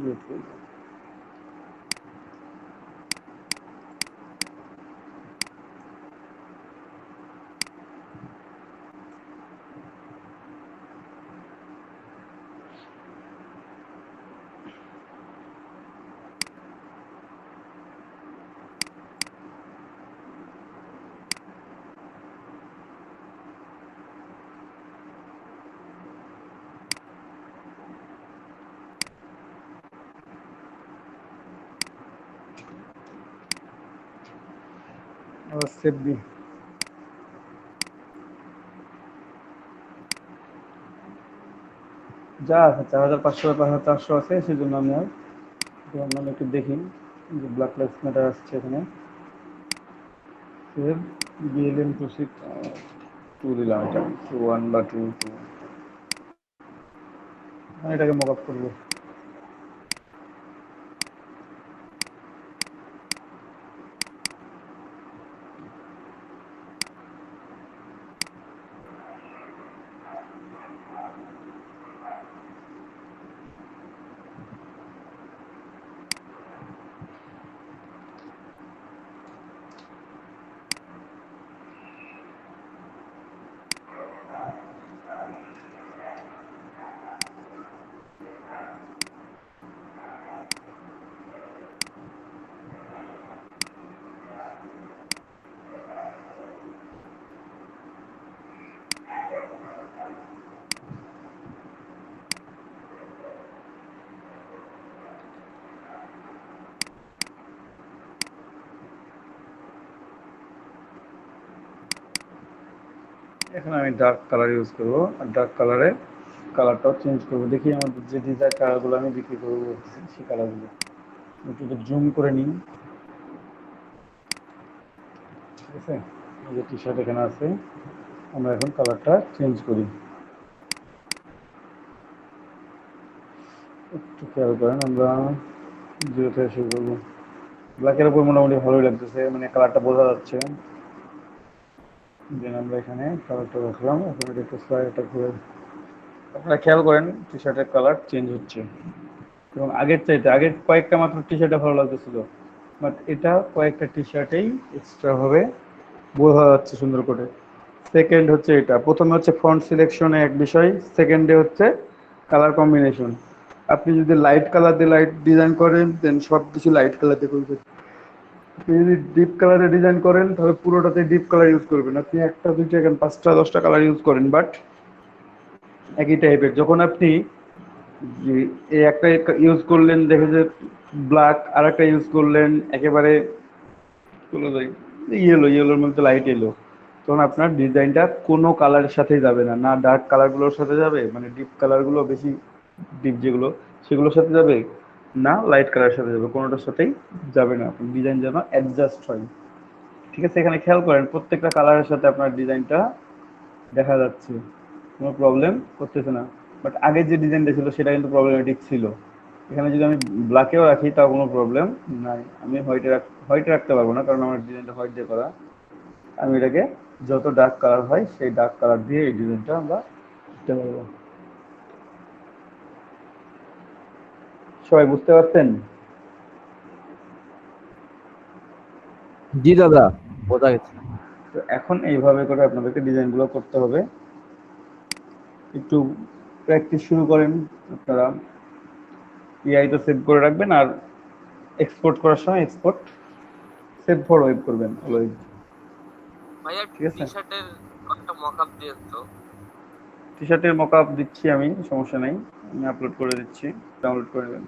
S1: ইয়ে করব। আবার সেভ দিই, যা আছে 4500 বা 5400 আছে, সেজন্য আমি আর ভাবলাম একটু দেখি যে ব্ল্যাক লাইভস ম্যাটার আসছে এখানে। সেভ বিএলএম প্রসিড 2 দিলাম, এটা 1 বা 2 আমি এটাকে মক আপ করবো। এখন আমি ডার্ক কালার ইউজ করবো, আর ডার্ক কালারে কালারটাও চেঞ্জ করবো। দেখি আমাদের যে ডিজাইন কালারগুলো আমি বিক্রি করবো সেই কালারগুলো একটু জুম করে নিই। ঠিক আছে, এই যে টি শার্ট এখানে আছে, আমরা এখন কালারটা চেঞ্জ করি। একটু খেয়াল করেন, আমরা 0 থেকে শুরু করবো। ব্ল্যাকের উপর মোটামুটি ভালোই লাগতেছে, মানে কালারটা বোঝা যাচ্ছে। দেন আমরা এখানে কালারটা রাখলাম। এখন এটা একটু স্লাইডটা ঘুরে, আপনারা খেয়াল করেন টি শার্টের কালার চেঞ্জ হচ্ছে, এবং আগের চাইতে আগের কয়েকটা মাত্র টি শার্টে ভালো লাগতেছিল, বাট এটা কয়েকটা টি শার্টেই এক্সট্রা ভাবে বোঝা যাচ্ছে সুন্দর করে। সেকেন্ড হচ্ছে এটা, প্রথমে হচ্ছে ফন্ট সিলেকশনে এক বিষয়, সেকেন্ডে হচ্ছে কালার কম্বিনেশন। আপনি যদি লাইট কালার দিয়ে লাইট ডিজাইন করেন দেন সব কিছু লাইট কালার দিয়ে করবেন। আপনি যদি ডিপ কালারে ডিজাইন করেন তাহলে পুরোটাতে ডিপ কালার ইউজ করবেন। আপনি একটা দুইটা এখানে 5টা 10টা কালার ইউজ করেন, বাট একই টাইপের। যখন আপনি এই একটা ইউজ করলেন দেখে যে ব্ল্যাক, আর একটা ইউজ করলেন একেবারে ইয়েলোর মধ্যে লাইট এলো, তখন আপনার ডিজাইনটা কোনো কালারের সাথেই যাবে না, না ডার্ক কালারগুলোর সাথে যাবে, মানে ডিপ কালারগুলো বেশি ডিপ যেগুলো সেগুলোর সাথে যাবে, না লাইট কালারের সাথে যাবে, কোনোটার সাথেই যাবে না। আপনার ডিজাইন যেন অ্যাডজাস্ট হয়, ঠিক আছে? এখানে খেয়াল করেন প্রত্যেকটা কালারের সাথে আপনার ডিজাইনটা দেখা যাচ্ছে, কোনো প্রবলেম করতেছে না। বাট আগের যে ডিজাইনটা ছিল সেটা কিন্তু প্রবলেমেটিক ছিল। এখানে যদি আমি ব্ল্যাকেও রাখি তাও কোনো প্রবলেম নাই। আমি হোয়াইটে রাখতে পারবো না, কারণ আমার ডিজাইনটা হোয়াইট দিয়ে করা। আমি এটাকে যত ডার্ক কালার হয় সেই ডার্ক কালার দিয়ে এই ডিজাইনটা আমরা করতে পারবো। সবাই বুঝতে পারছেন?
S2: জি দাদা, বোঝা গেছে।
S1: তো এখন এইভাবে করে আপনাদেরকে ডিজাইনগুলো করতে হবে। একটু প্র্যাকটিস শুরু করেন আপনারা। এআই তো সেভ করে রাখবেন, আর এক্সপোর্ট করার সময় এক্সপোর্ট সেভ ফর ওয়েব করবেন অলওয়েজ।
S10: ভাইয়া
S1: ঠিক আছে,
S10: টি-শার্টের একটা মকআপ দিয়েন তো।
S1: টি শার্টের মকআপ দিচ্ছি আমি, সমস্যা নাই, আমি আপলোড করে দিচ্ছি, ডাউনলোড করে নেবেন।